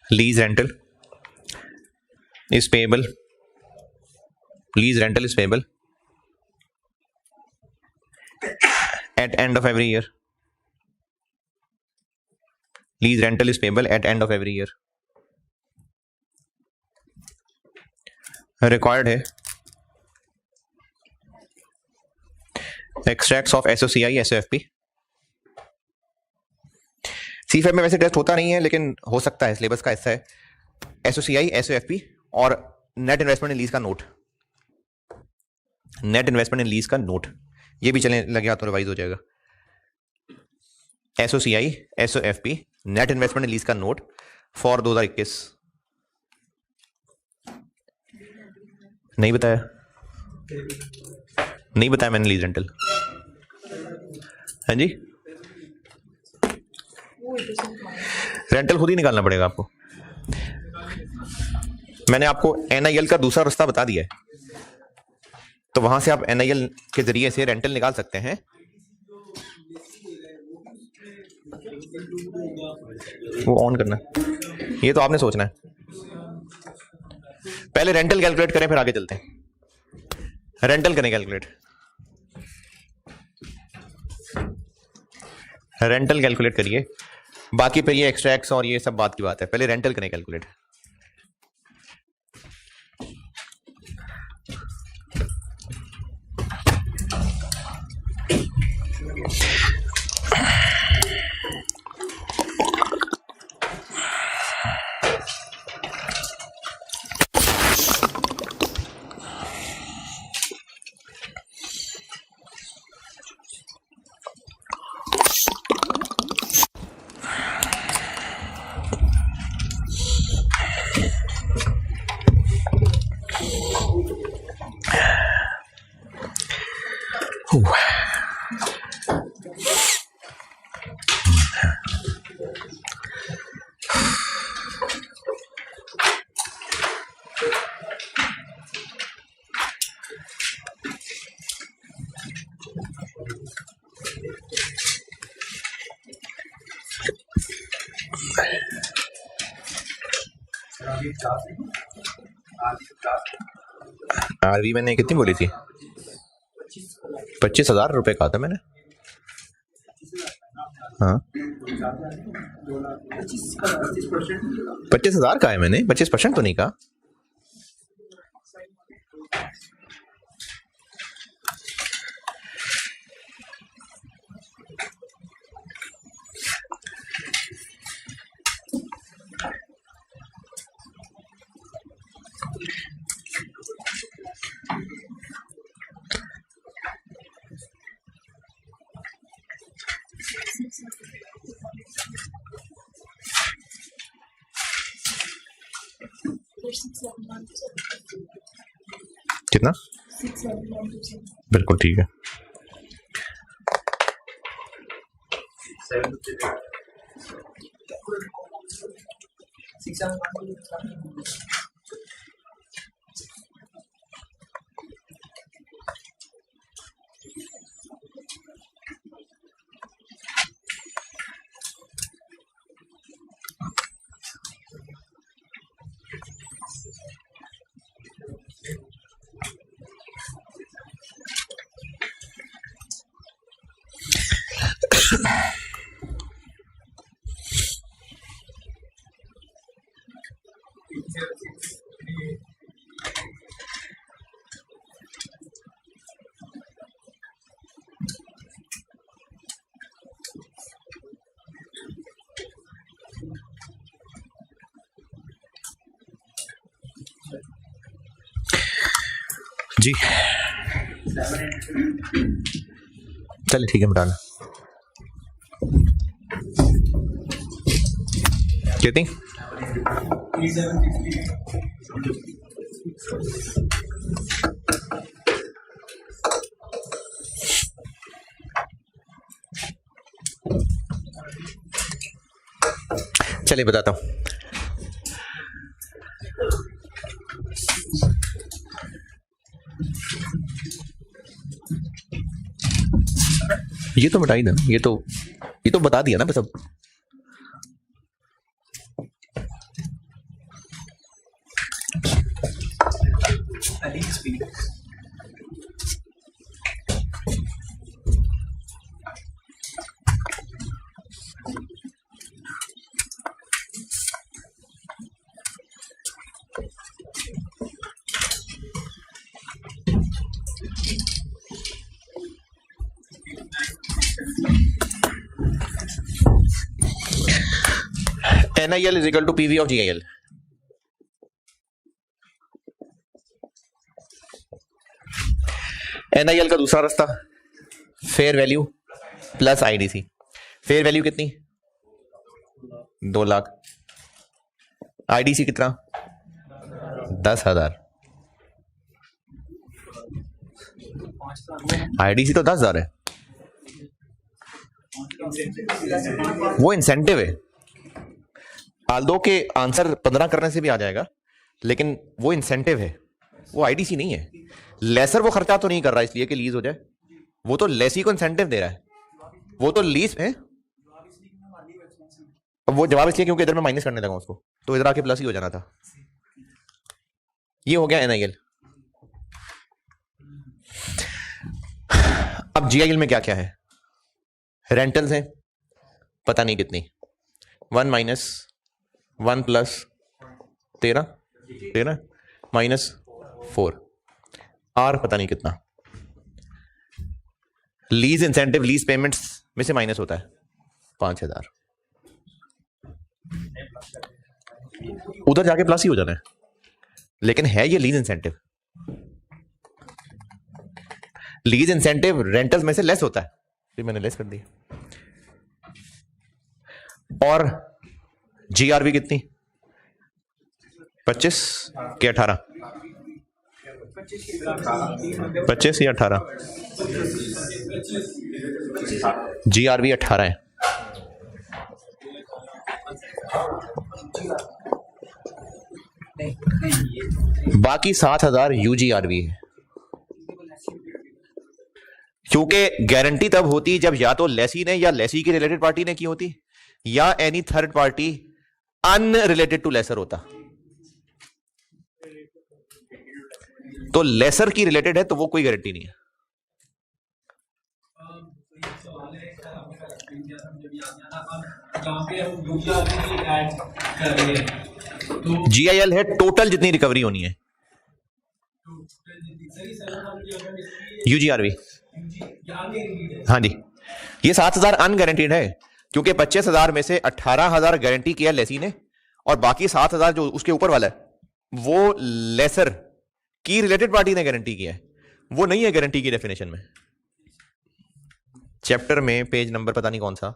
lease rental is payable, lease rental is payable at end of every year, lease rental is payable at end of every year. required है extracts of SOCI SOFP, C5 में वैसे test होता नहीं है लेकिन हो सकता है, सिलेबस का हिस्सा है, SOCI SOFP और नेट इन्वेस्टमेंट इन लीज का नोट, नेट इन्वेस्टमेंट इन लीज का नोट, ये भी चलने लगे तो रिवाइज हो जाएगा, SOCI SOFP नेट इन्वेस्टमेंट इन लीज का नोट फॉर 2021, नहीं बताया, नहीं बताया मैंने लीज रेंटल, हाँ जी, रेंटल खुद ही निकालना पड़ेगा आपको, मैंने आपको NIL का दूसरा रास्ता बता दिया है, तो वहां से आप NIL के जरिए से रेंटल निकाल सकते हैं, वो ऑन करना है, ये तो आपने सोचना है। पहले रेंटल कैलकुलेट करें फिर आगे चलते हैं। रेंटल करें कैलकुलेट, रेंटल कैलकुलेट करिए, बाकी फिर ये एक्स्ट्रैक्ट्स और ये सब बात की बात है। पहले रेंटल करें कैलकुलेट। आरवी मैंने कितनी बोली थी? 25,000 रुपए कहा था मैंने। हाँ 25,000 का है मैंने, 25% तो नहीं कहा। कितना? बिल्कुल ठीक है। जी चलिए ठीक है, मिटाना कितनी? चलिए बताता हूं। ये तो मिटा ही देना, ये तो बता दिया ना बस। अब NIL is equal to PV of GIL। NIL का दूसरा रास्ता fair value plus IDC। Fair value कितनी? 2 लाख। IDC कितना? 10,000। IDC तो 10,000 है, वो इंसेंटिव है। आल्दो के आंसर 15 करने से भी आ जाएगा, लेकिन वो इंसेंटिव है, वो IDC नहीं है। लेसर वो खर्चा तो नहीं कर रहा इसलिए कि लीज हो जाए, वो तो लेसी को इंसेंटिव दे रहा है। वो तो लीज है, अब वो जवाब इसलिए क्योंकि इधर मैं माइनस करने लगा उसको, तो इधर आके प्लस ही हो जाना था। ये हो गया एनआईएल। अब जीआईएल में क्या क्या है? रेंटल्स हैं पता नहीं कितनी, 1 माइनस 1 प्लस 13 माइनस 4, आर पता नहीं कितना। लीज इंसेंटिव लीज पेमेंट्स में से माइनस होता है 5000, उधर जाके प्लस ही हो जाना है, लेकिन है ये lease incentive. Lease incentive rentals में से लेस होता है, फिर मैंने लेस कर दिया। और जीआरवी कितनी? 25 के 18? 25 या 18? जीआरवी 18 है। बाकी 7000 यूजीआरवी है, क्योंकि गारंटी तब होती जब या तो लेसी ने या लेसी की रिलेटेड पार्टी ने की होती, या any third party unrelated to lessor होता। तो लेसर की रिलेटेड है तो वो कोई गारंटी नहीं है। जीआईएल है टोटल जितनी रिकवरी होनी है, यूजीआरवी। हाँ जी, ये 7000 अनगारंटीड है, क्योंकि 25,000 में से 18,000 गारंटी किया लेसी ने, और बाकी 7,000 जो उसके ऊपर वाला है वो लेसर की रिलेटेड पार्टी ने गारंटी किया है, वो नहीं है गारंटी की डेफिनेशन में। चैप्टर में पेज नंबर पता नहीं कौन सा,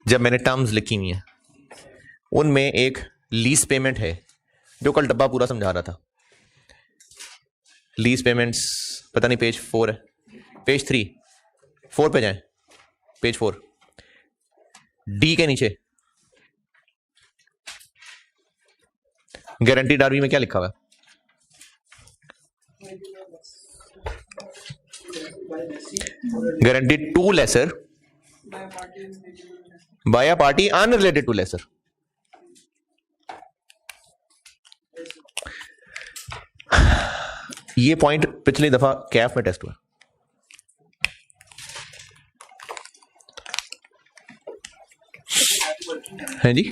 जब मैंने टर्म्स लिखी हुई है उनमें एक लीज पेमेंट है जो कल डब्बा पूरा समझा रहा था। लीज पेमेंट्स पता नहीं पेज 4 है, पेज 3, 4 पे जाएं, पेज 4 डी के नीचे गारंटीड आरवी में क्या लिखा हुआ है? Guaranteed to lessor by a party unrelated to lessor. ये पॉइंट पिछली दफा कैफ में टेस्ट हुआ। है जी,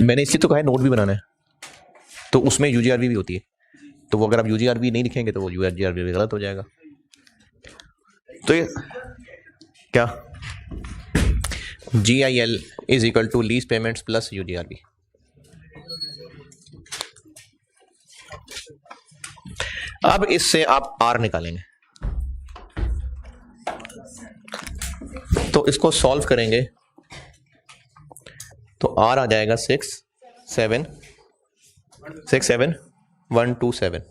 मैंने इसलिए तो कहा है नोट भी बनाना है, तो उसमें यूजीआरवी भी होती है, तो वो अगर आप यूजीआरवी नहीं लिखेंगे तो वो यूजीआरवी भी गलत हो जाएगा। तो ये क्या GIL is equal to lease payments plus UGRV. अब इससे आप आर निकालेंगे, तो इसको सॉल्व करेंगे तो आर आ जाएगा 67127।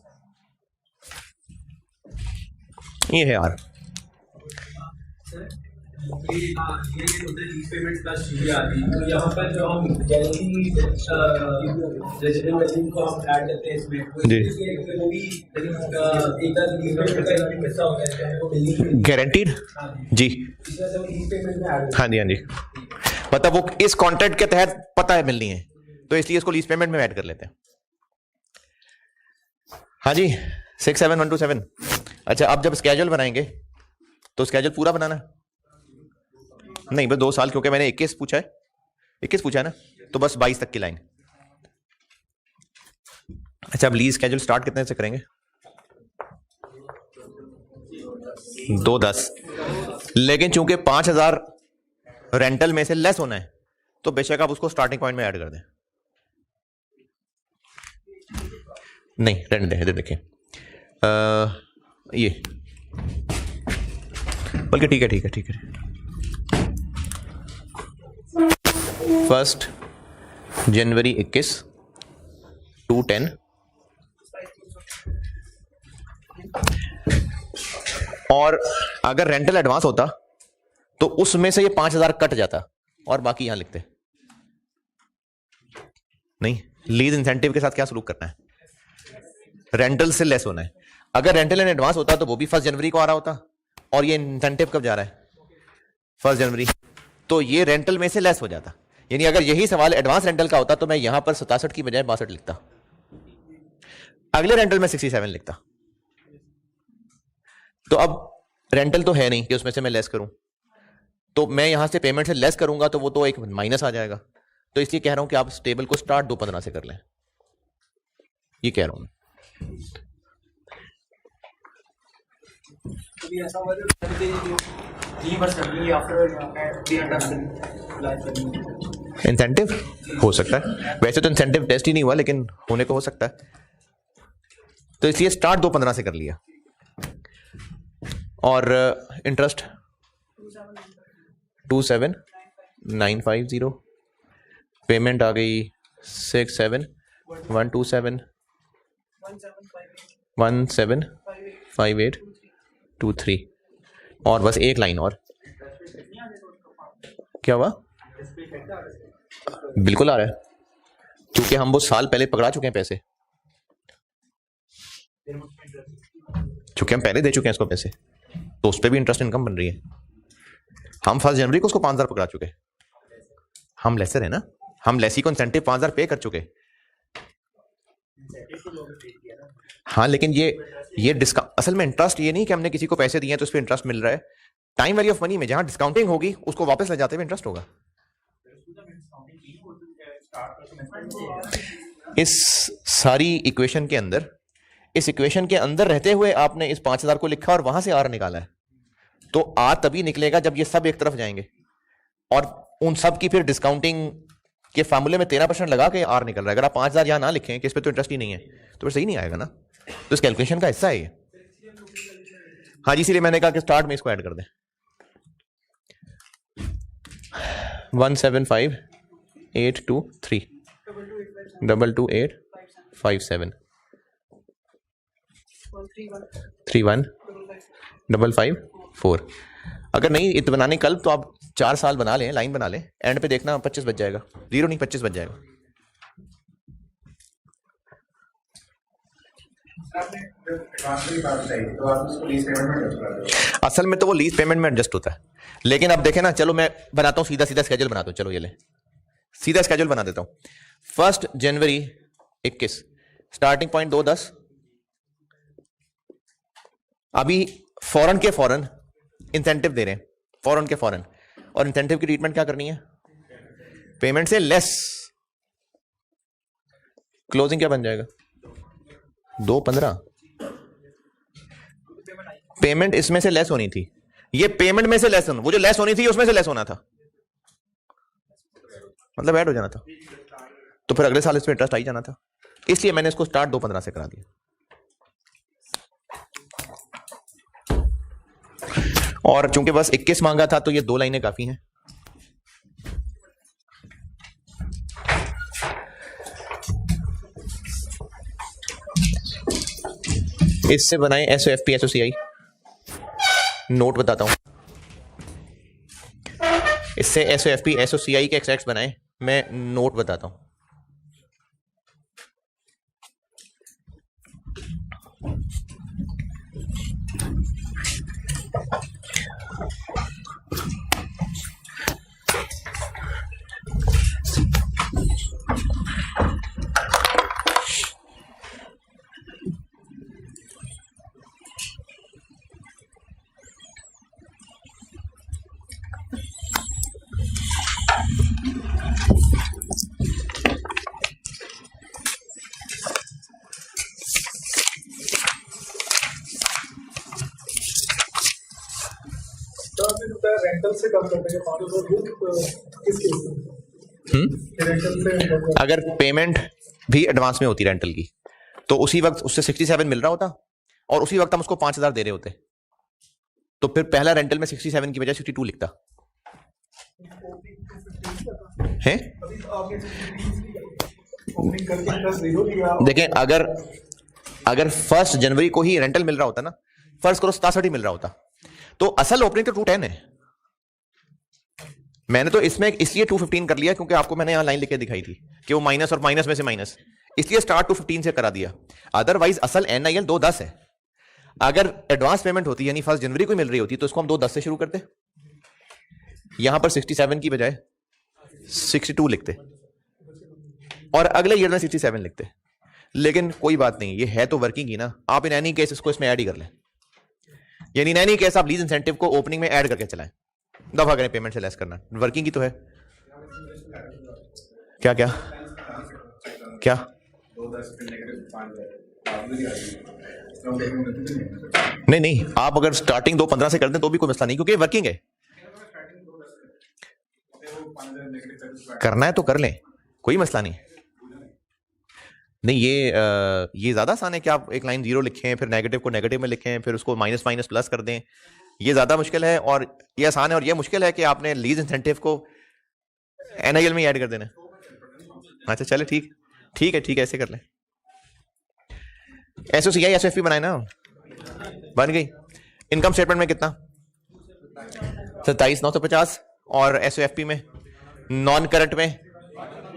ये है आर। गारंटीड जी, हाँ जी हाँ जी, मतलब वो इस कॉन्ट्रैक्ट के तहत पता है मिलनी है, तो इसलिए इसको लीज पेमेंट में ऐड कर लेते हैं। हाँ जी 67127। अच्छा, अब जब स्केड्यूल बनाएंगे तो स्केड्यूल पूरा बनाना नहीं, बस 2 साल, क्योंकि मैंने 21 पूछा है, 21 पूछा है ना, तो बस 22 तक की लाइन। अच्छा, अब लीज स्केड्यूल स्टार्ट कितने से करेंगे? 210, लेकिन चूंकि 5000 रेंटल में से लेस होना है तो बेशक आप उसको स्टार्टिंग पॉइंट में ऐड कर दें। नहीं रहने दें, इधर देखिए, ये बल्कि ठीक है 1 जनवरी 21 210, और अगर रेंटल एडवांस होता तो उसमें से ये 5000 कट जाता और बाकी यहां लिखते। नहीं, लीज इंसेंटिव के साथ क्या सलूक करना है? रेंटल से लेस होना है। अगर रेंटल इन एडवांस होता तो वो भी 1 जनवरी को आ रहा होता, और ये इंसेंटिव कब जा रहा है? 1 जनवरी, तो ये रेंटल में से लेस हो जाता। यानी अगर यही सवाल एडवांस रेंटल का होता तो मैं यहां पर 67 की बजाय 62 लिखता, अगले रेंटल में 67 लिखता। तो अब रेंटल तो है नहीं कि उसमें से मैं लेस करूं, तो मैं यहां से पेमेंट से लेस करूंगा तो वो तो एक माइनस आ जाएगा। तो इसलिए कह रहा हूं कि आप इस टेबल को स्टार्ट 2/15 से कर लें, ये कह रहा हूं। इंसेंटिव हो सकता है, वैसे तो इंसेंटिव टेस्ट ही नहीं हुआ लेकिन होने को हो सकता है, तो इसलिए स्टार्ट 2/15 से कर लिया। और इंटरेस्ट 27950, पेमेंट आ गई 67127 175823, और बस एक लाइन और। क्या हुआ? बिल्कुल आ रहा है, क्योंकि हम वो साल पहले पकड़ा चुके हैं पैसे, क्योंकि हम पहले दे चुके हैं इसको पैसे, तो उस पर भी इंटरेस्ट इनकम बन रही है। हम 1 जनवरी को उसको 5000 पकड़ा चुके, हम लेसर है ना, हम लेसी को इंसेंटिव 5000 पे कर चुके। हाँ, लेकिन ये डिस्काउंट, असल में इंटरेस्ट ये नहीं कि हमने किसी को पैसे दिए हैं तो उस पर इंटरेस्ट मिल रहा है। टाइम वैल्यू ऑफ मनी में जहां डिस्काउंटिंग होगी उसको वापस ले जाते हुए इंटरेस्ट होगा। इस सारी इक्वेशन के अंदर, इस इक्वेशन के अंदर रहते हुए आपने इस 5000 को लिखा और वहां से आर निकाला है, तो आर तभी निकलेगा जब ये सब एक तरफ जाएंगे, और उन सब की फिर डिस्काउंटिंग के फार्मूले में 13% लगा के आर निकल रहा है। अगर आप 5000 यहां ना लिखें कि इस पे तो इंटरेस्ट ही नहीं है तो फिर सही नहीं आएगा ना, तो इस कैलकुलेशन का हिस्सा है ये। हाँ जी, इसीलिए मैंने कहा कि स्टार्ट में इसको ऐड कर दें। 175,823 22857 31,554। अगर नहीं इत बनाने कल तो आप 4 साल बना लें, लाइन बना लें, एंड पे देखना 25 बच जाएगा, 0 नहीं 25 बच जाएगा। असल में तो वो लीज पेमेंट में एडजस्ट होता है, लेकिन अब देखें ना, चलो मैं बनाता हूं सीधा स्केड्यूल बनाता हूं। चलो ये ले, सीधा स्केड्यूल बना देता हूं। 1 जनवरी 21, स्टार्टिंग पॉइंट 210। अभी फौरन के फौरन इंसेंटिव दे रहे हैं, फौरन के फौरन, और इंसेंटिव की ट्रीटमेंट क्या करनी है? पेमेंट से लेस। क्लोजिंग क्या बन जाएगा? 215। पेमेंट इसमें से लेस होनी थी, ये पेमेंट में से लेस, वो जो लेस होनी थी उसमें से लेस होना था, मतलब ऐड हो जाना था, तो फिर अगले साल इस पे इंटरेस्ट आ ही जाना था। इसलिए मैंने इसको स्टार्ट 2/15 से करा दिया। और चूंकि बस 21 मांगा था तो ये 2 लाइनें काफी हैं। इससे बनाएं SOFP SOCI, नोट बताता हूं। इससे SOFP SOCI के एक्सट्रैक्ट्स बनाएं, मैं नोट बताता हूं। रेंटल से कम करने के 500 किस केस में? रेंटल से अगर पेमेंट भी एडवांस में होती रेंटल की तो उसी वक्त उससे 67 मिल रहा होता और उसी वक्त हम उसको 5000 दे रहे होते, तो फिर पहला रेंटल में 67 की बजाय 62 लिखता है। देखें, अगर 1 जनवरी को ही रेंटल मिल रहा होता ना, फर्ज करो 67 ही मिल रहा होता, तो असल ओपनिंग तो 210 है। मैंने तो इसमें इसलिए 215 कर लिया क्योंकि आपको मैंने यहां लाइन लिख के दिखाई थी कि वो माइनस और माइनस में से माइनस, इसलिए स्टार्ट 215 से करा दिया। अदरवाइज असल NIL 210 है। अगर एडवांस पेमेंट होती यानी 1 जनवरी को मिल रही होती तो इसको हम 210 से शुरू करते, यहां पर 67 की बजाय 62 लिखते और अगले ईयर में 67 लिखते। लेकिन कोई बात नहीं, ये है तो वर्किंग ही ना, आप इन एनी केस इसको इसमें ऐड ही कर लें। यानी इन एनी केस आप लीज इंसेंटिव को ओपनिंग में ऐड करके चलाएं, दफा करें पेमेंट से लेस करना, वर्किंग ही तो है। क्या क्या क्या नहीं नहीं, आप अगर स्टार्टिंग 2.15 से कर दें तो भी कोई मसला नहीं, क्योंकि वर्किंग है। करना है तो कर लें, कोई मसला नहीं। नहीं ये ज्यादा आसान है कि आप एक लाइन 0 लिखें, फिर नेगेटिव को नेगेटिव में लिखें, फिर उसको माइनस माइनस प्लस कर दें। ये ज्यादा मुश्किल है और ये आसान है, और ये मुश्किल है कि आपने लीज इंसेंटिव को एनआईएल में ऐड कर देना। अच्छा चले, ठीक है, ऐसे कर लें। एसओसीआई एसएफपी बनाए ना, बन गई। इनकम स्टेटमेंट में कितना 27,950 और एसओएफपी में नॉन करंट में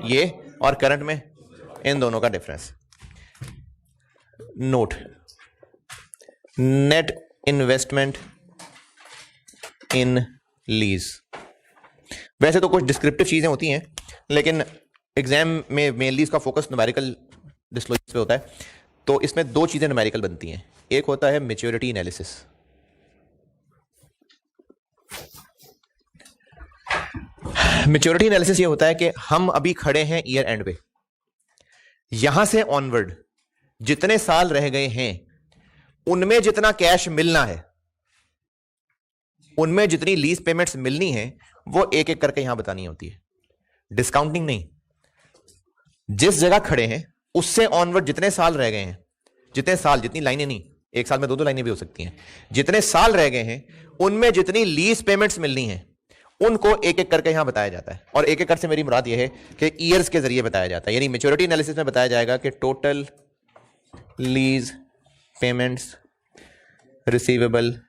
ये और करंट में इन दोनों का डिफरेंस। नोट, नेट इन्वेस्टमेंट इन लीज। वैसे तो कुछ डिस्क्रिप्टिव चीजें होती हैं, लेकिन एग्जाम में मेनली इसका फोकस न्यूमेरिकल डिस्क्लोजर पे होता है। तो इसमें दो चीजें न्यूमेरिकल बनती हैं, एक होता है मैच्योरिटी एनालिसिस। मैच्योरिटी एनालिसिस ये होता है कि हम अभी खड़े हैं ईयर एंड पे, यहां से ऑनवर्ड जितने साल रह गए हैं उनमें जितना कैश मिलना है, उनमें जितनी लीज पेमेंट्स मिलनी है, वो एक एक करके यहां बतानी होती है, डिस्काउंटिंग नहीं। जिस जगह खड़े हैं उससे ऑनवर्ड जितने साल रह गए हैं, जितने साल, जितनी लाइनें नहीं, एक साल में 2-2 लाइनें भी हो सकती हैं, जितने साल रह गए हैं उनमें जितनी लीज पेमेंट्स मिलनी है उनको एक एक करके यहां बताया जाता है। और एक एक कर से मेरी मुराद यह है कि ईयर्स के जरिए बताया जाता है। यानी मैच्योरिटी एनालिसिस में बताया जाएगा कि total lease payments receivable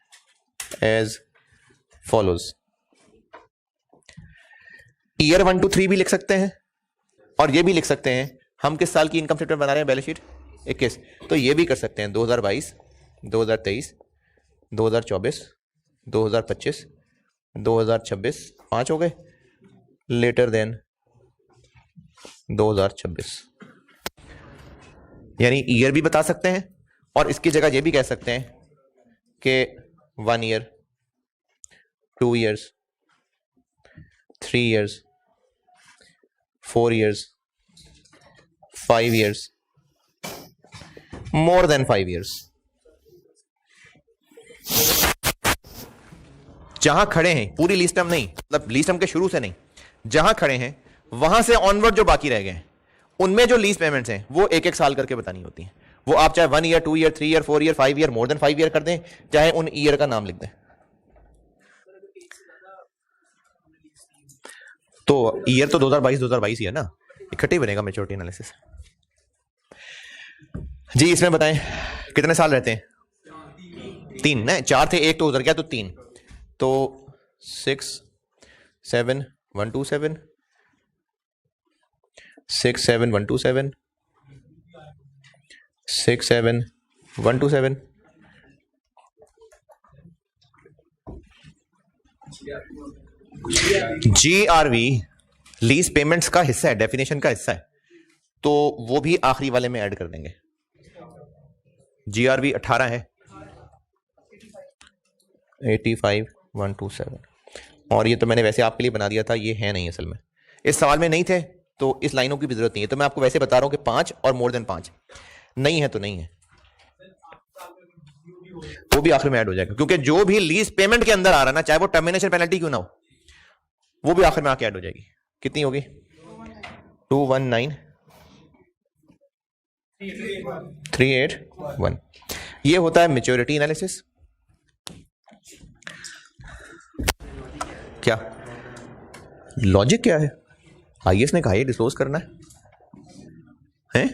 as follows. Year 1 to 3 भी लिख सकते हैं, और ये भी लिख सकते हैं हम किस साल की इनकम स्टेटमेंट बना रहे हैं, बैलेंस शीट 21, तो ये भी कर सकते हैं 2022, 2023, 2024, 2025, 2026, 5 हो गए, लेटर देन 2026। यानी ईयर भी बता सकते हैं, और इसकी जगह ये भी कह सकते हैं कि 1 year, 2 years, 3 years, 4 years, 5 years, more than 5 years. जहां खड़े हैं, पूरी लीज टर्म नहीं, मतलब लीज टर्म के शुरू से नहीं, जहां खड़े हैं वहां से ऑनवर्ड जो बाकी रह गए हैं उनमें जो लीज पेमेंट्स हैं वो एक एक साल करके बतानी होती हैं। वो आप चाहे 1 year, 2 year, 3 year, 4 year, 5 year, more than 5 year कर दें, चाहे उन ईयर का नाम लिख दें। तो ईयर तो 2022 ही है ना, इकट्ठे बनेगा मैच्योरिटी एनालिसिस। जी इसमें बताएं कितने साल रहते हैं? 3 नहीं, 4 थे, एक तो उधर गया, तो 3, तो 6, 7, 1, 2, 7, 6, 7, 1, 2, 7, 6, 7, 1, 2, 7। GRV लीज पेमेंट्स का हिस्सा है, डेफिनेशन का हिस्सा है, तो वो भी आखिरी वाले में ऐड कर देंगे। GRV 18 है, 85,127, और ये तो मैंने वैसे आपके लिए बना दिया था, ये है नहीं असल में, इस सवाल में नहीं थे, तो इस लाइनों की भी जरूरत नहीं है। तो मैं आपको वैसे बता रहा हूं कि 5 और मोर देन 5 नहीं है तो नहीं है, वो भी आखिर में ऐड हो जाएगा, क्योंकि जो भी लीज पेमेंट के अंदर आ रहा है ना, चाहे वो टर्मिनेशन पेनल्टी क्यों ना हो, वो भी आखिर में आके ऐड हो जाएगी। कितनी होगी? 219,381। ये होता है मैच्योरिटी एनालिसिस। क्या लॉजिक क्या है? आईएएस ने कहा ये डिस्क्लोज करना है?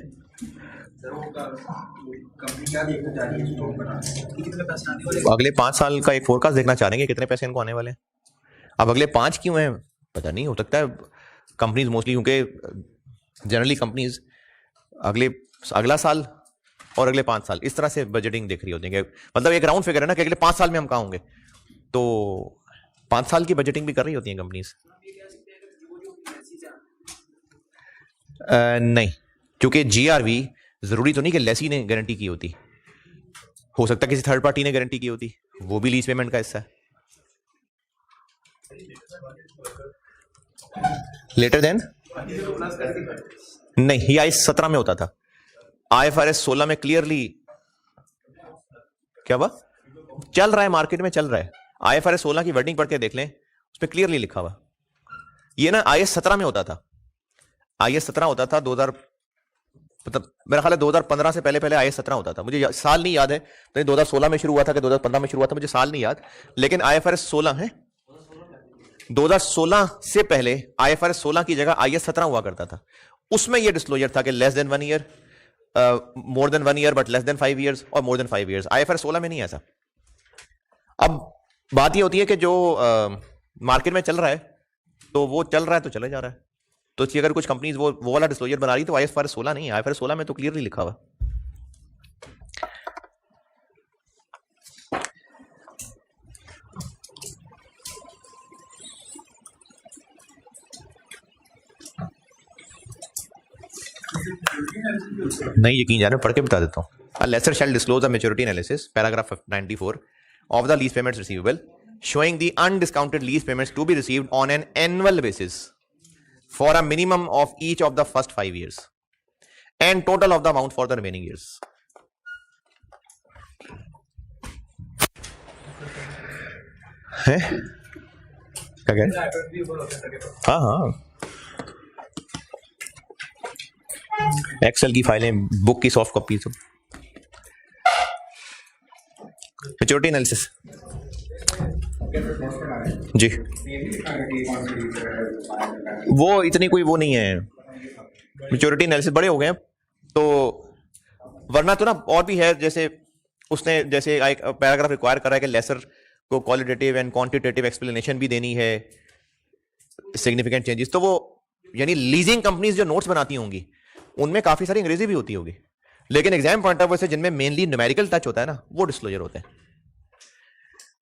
अगले 5 साल का एक फोरकास्ट देखना चाह रहे हैं, कितने पैसे इनको आने वाले हैं। अब अगले 5 क्यों हैं पता नहीं, हो सकता है कंपनीज मोस्टली, क्योंकि जनरली कंपनीज अगला साल और अगले 5 साल इस तरह से बजटिंग देख रही होती है, मतलब एक राउंड फिगर है ना कि अगले 5 साल में हम कहाँ होंगे। तो 5 साल की बजटिंग भी कर रही होती हैं कंपनीज। नहीं, क्योंकि जीआरवी जरूरी तो नहीं कि लेसी ने गारंटी की होती, हो सकता है किसी थर्ड पार्टी ने गारंटी की होती, वो भी लीज पेमेंट का हिस्सा है। लेटर देन नहीं, ये IAS 17 में होता था। IFRS 16 में क्लियरली क्या हुआ, चल रहा है मार्केट में, चल रहा है। IFRS 16 की वर्डिंग पढ़ के देख लें, उसमें क्लियरली लिखा हुआ। ये ना IAS 17 में होता था, IAS 17 होता था 2000, मतलब मेरा ख्याल है 2015 से पहले पहले IAS 17 होता था। मुझे साल नहीं याद है, तो 2016 में शुरू हुआ था कि 2015 में शुरू हुआ था, मुझे साल नहीं याद, लेकिन IFRS 16 है। 2016 से पहले IFRS 16 की जगह IAS 17 हुआ करता था। उसमें यह डिस्क्लोजर था कि less than 1 year, more than 1 year but less than 5 years, और मोर देन 5 ईयर्स। IFRS 16 में नहीं ऐसा। अब बात यह होती है कि जो मार्केट में चल रहा है तो वो चल रहा है, तो चले जा रहा है। तो अगर कुछ कंपनीज वो वाला डिस्क्लोजर बना रही तो IFRS 16 नहीं, IFRS 16 में तो क्लियरली लिखा हुआ। नहीं यकीन जाने, पढ़ के बता देता हूं। A lessor shall disclose a maturity analysis, paragraph 94 of the lease payments receivable, showing the undiscounted lease payments to be received on an annual basis for a minimum of each of the first 5 years and total of the amount for the remaining years. है क्या कह रहे? हाँ हाँ, Excel की फाइलें, book की soft copy, सब। मैच्योरिटी एनालिसिस जी, वो इतनी कोई वो नहीं है। मैच्योरिटी एनालिसिस बड़े हो गए हैं तो, वरना तो ना और भी है, जैसे उसने जैसे एक पैराग्राफ रिक्वायर करा है कि लेसर को क्वालिटेटिव एंड क्वांटिटेटिव एक्सप्लेनेशन भी देनी है, सिग्निफिकेंट चेंजेस। तो वो यानी लीजिंग कंपनीज जो नोट्स बनाती होंगी उनमें काफी सारी अंग्रेजी भी होती होगी, लेकिन एग्जाम पॉइंट ऑफ व्यू से जिनमें मेनली न्यूमेरिकल टच होता है ना, वो डिस्क्लोजर होते हैं।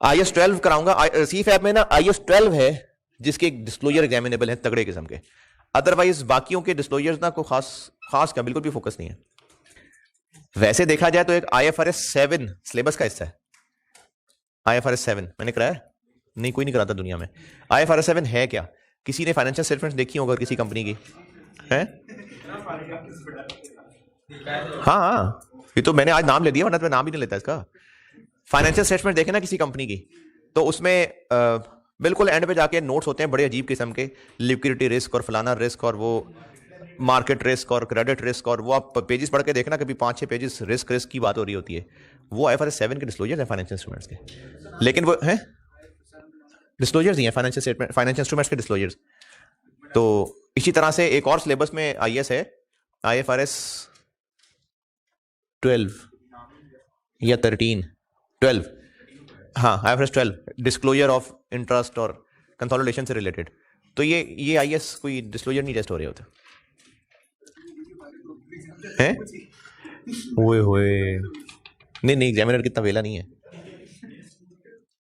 IAS 12 कराऊंगा, CFAP में ना IAS 12 है जिसके डिस्क्लोजर एग्जामिनेबल है तगड़े किस्म के, अदरवाइज बाकियों के डिस्क्लोजर्स ना को खास का बिल्कुल भी फोकस नहीं है। वैसे देखा जाए तो एक IFRS 7 सिलेबस का हिस्सा है। IFRS 7 मैंने कराया नहीं, कोई नहीं कराता दुनिया में। IFRS 7 है क्या? किसी ने फाइनेंशियल स्टेटमेंट्स देखी होगा किसी कंपनी की है? हाँ हाँ, ये तो मैंने आज नाम ले दिया, वरना तो मैं नाम ही नहीं लेता इसका। फाइनेंशियल स्टेटमेंट देखे ना किसी कंपनी की, तो उसमें बिल्कुल एंड पे जाके नोट्स होते हैं बड़े अजीब किस्म के, लिक्विडिटी रिस्क और फलाना रिस्क और वो मार्केट रिस्क और क्रेडिट रिस्क, और वो आप पेजेस पढ़ के देखना, कभी 5-6 पेजेस रिस्क की बात हो रही होती है। वो IFRS 7 के डिस्क्लोजर है फाइनेंशियल इंस्ट्रूमेंट्स के, लेकिन वो हैं डिस्क्लोजर्स ही हैं फाइनेंशियल स्टेटमेंट, फाइनेंशियल इंस्ट्रूमेंट्स के डिस्क्लोजर्स। तो इसी तरह से एक और सिलेबस में IAS है, IFRS 12 या 12, हाँ IFRS 12, डिस्क्लोजर ऑफ इंटरेस्ट और कंसोलिडेशन से रिलेटेड। तो ये IAS कोई डिस्क्लोजर नहीं टेस्ट हो रहे होते हैं। ओए होए, नहीं एग्जामिनर कितना वेला नहीं है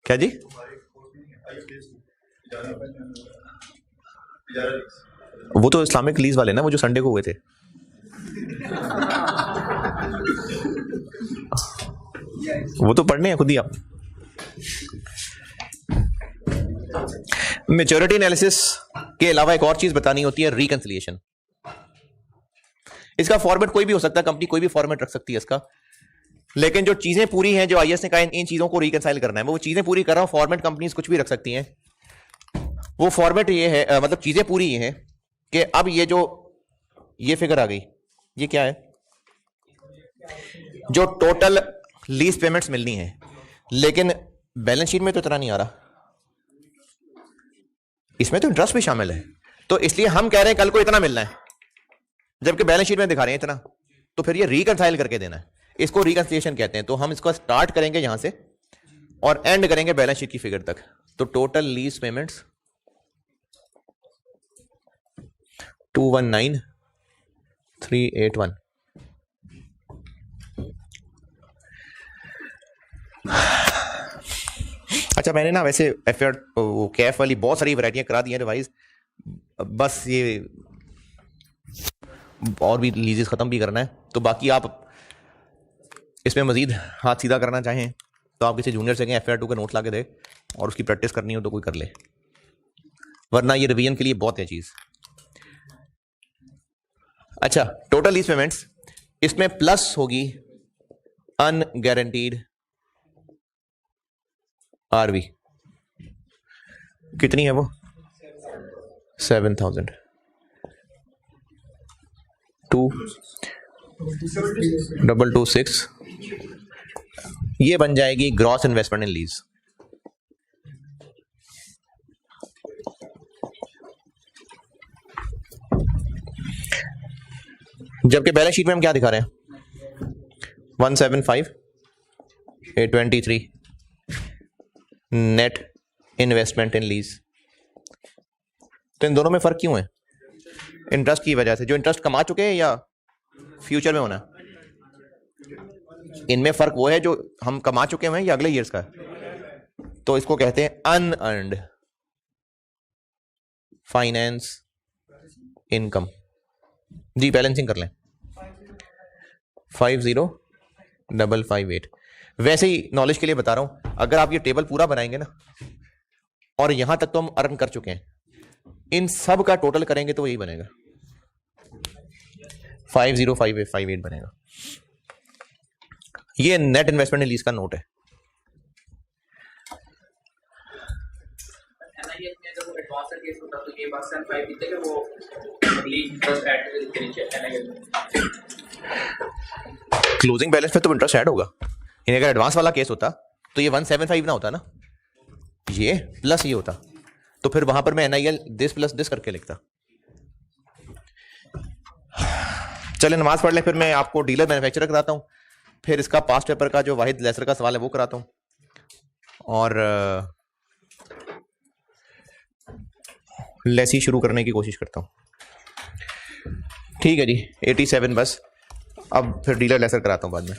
क्या जी? वो तो इस्लामिक लीज वाले ना, वो जो संडे को हुए थे। वो तो पढ़ने हैं खुद ही आप। मैच्योरिटी एनालिसिस के अलावा एक और चीज बतानी होती है, रिकंसिलिएशन। इसका फॉर्मेट कोई भी हो सकता है, कंपनी कोई भी फॉर्मेट रख सकती है इसका, लेकिन जो चीजें पूरी हैं, जो IAS ने कहा इन चीजों को रिकंसाइल करना है, वो चीजें पूरी कर रहा हूं। फॉर्मेट कंपनीज कुछ भी रख सकती हैं। वो फॉर्मेट ये है, मतलब चीजें पूरी ये हैं कि अब ये फिगर आ गई, ये क्या है? जो टोटल लीज पेमेंट्स मिलनी है, लेकिन बैलेंस शीट में तो इतना नहीं आ रहा, इसमें तो इंटरेस्ट भी शामिल है। तो इसलिए हम कह रहे हैं कल को इतना मिलना है, जबकि बैलेंस शीट में दिखा रहे हैं इतना, तो फिर ये रिकंसाइल करके देना है। इसको रिकंसिलिएशन कहते हैं। तो हम इसको स्टार्ट करेंगे यहां से और एंड करेंगे बैलेंस शीट की फिगर तक। तो टोटल लीज पेमेंट्स 219,381, अच्छा, मैंने ना वैसे एफआर वो कैफ वाली बहुत सारी वैरायटियां करा दी हैं रिवाइज, बस ये और भी लीजेस ख़त्म भी करना है। तो बाकी आप इसमें मज़ीद हाथ सीधा करना चाहें तो आप किसी जूनियर से कहें FR2 का नोट ला के दे, और उसकी प्रैक्टिस करनी हो तो कोई कर ले, वरना ये रिवीजन के लिए बहुत है चीज़। अच्छा, टोटल लीज पेमेंट्स, इसमें प्लस होगी अनगारंटीड आरवी। कितनी है वो? 7,000 2,226, ये बन जाएगी ग्रॉस इन्वेस्टमेंट इन लीज। जबकि बैलेंस शीट में हम क्या दिखा रहे हैं? 175, 823 नेट इन्वेस्टमेंट इन लीज। तो इन दोनों में फर्क क्यों है? इंटरेस्ट की वजह से। जो इंटरेस्ट कमा चुके हैं या फ्यूचर में होना? इनमें फर्क वो है जो हम कमा चुके हैं या अगले ईयर्स का। तो इसको कहते हैं अनअर्न्ड फाइनेंस इनकम। जी, बैलेंसिंग कर लें 50,558। वैसे ही नॉलेज के लिए बता रहा हूं, अगर आप ये टेबल पूरा बनाएंगे ना, और यहां तक तो हम अर्न कर चुके हैं, इन सब का टोटल करेंगे तो यही बनेगा 50,558 बनेगा। ये नेट इन्वेस्टमेंट लीज का नोट है। क्लोजिंग बैलेंस पे तो इंटरेस्ट ऐड होगा। इन्हें अगर एडवांस वाला केस होता तो ये 175 ना होता ना, ये प्लस ये होता, तो फिर वहां पर मैं NIL दिस प्लस दिस करके लिखता। चले नमाज पढ़ ले, फिर मैं आपको डीलर मैन्युफैक्चरर कराता हूं, फिर इसका पास्ट पेपर का जो वाहिद लेसर का सवाल है वो कराता हूं, और लेसी शुरू करने की कोशिश करता हूं। ठीक है जी, 87 बस। अब फिर डीलर लेसर कराता हूं बाद में।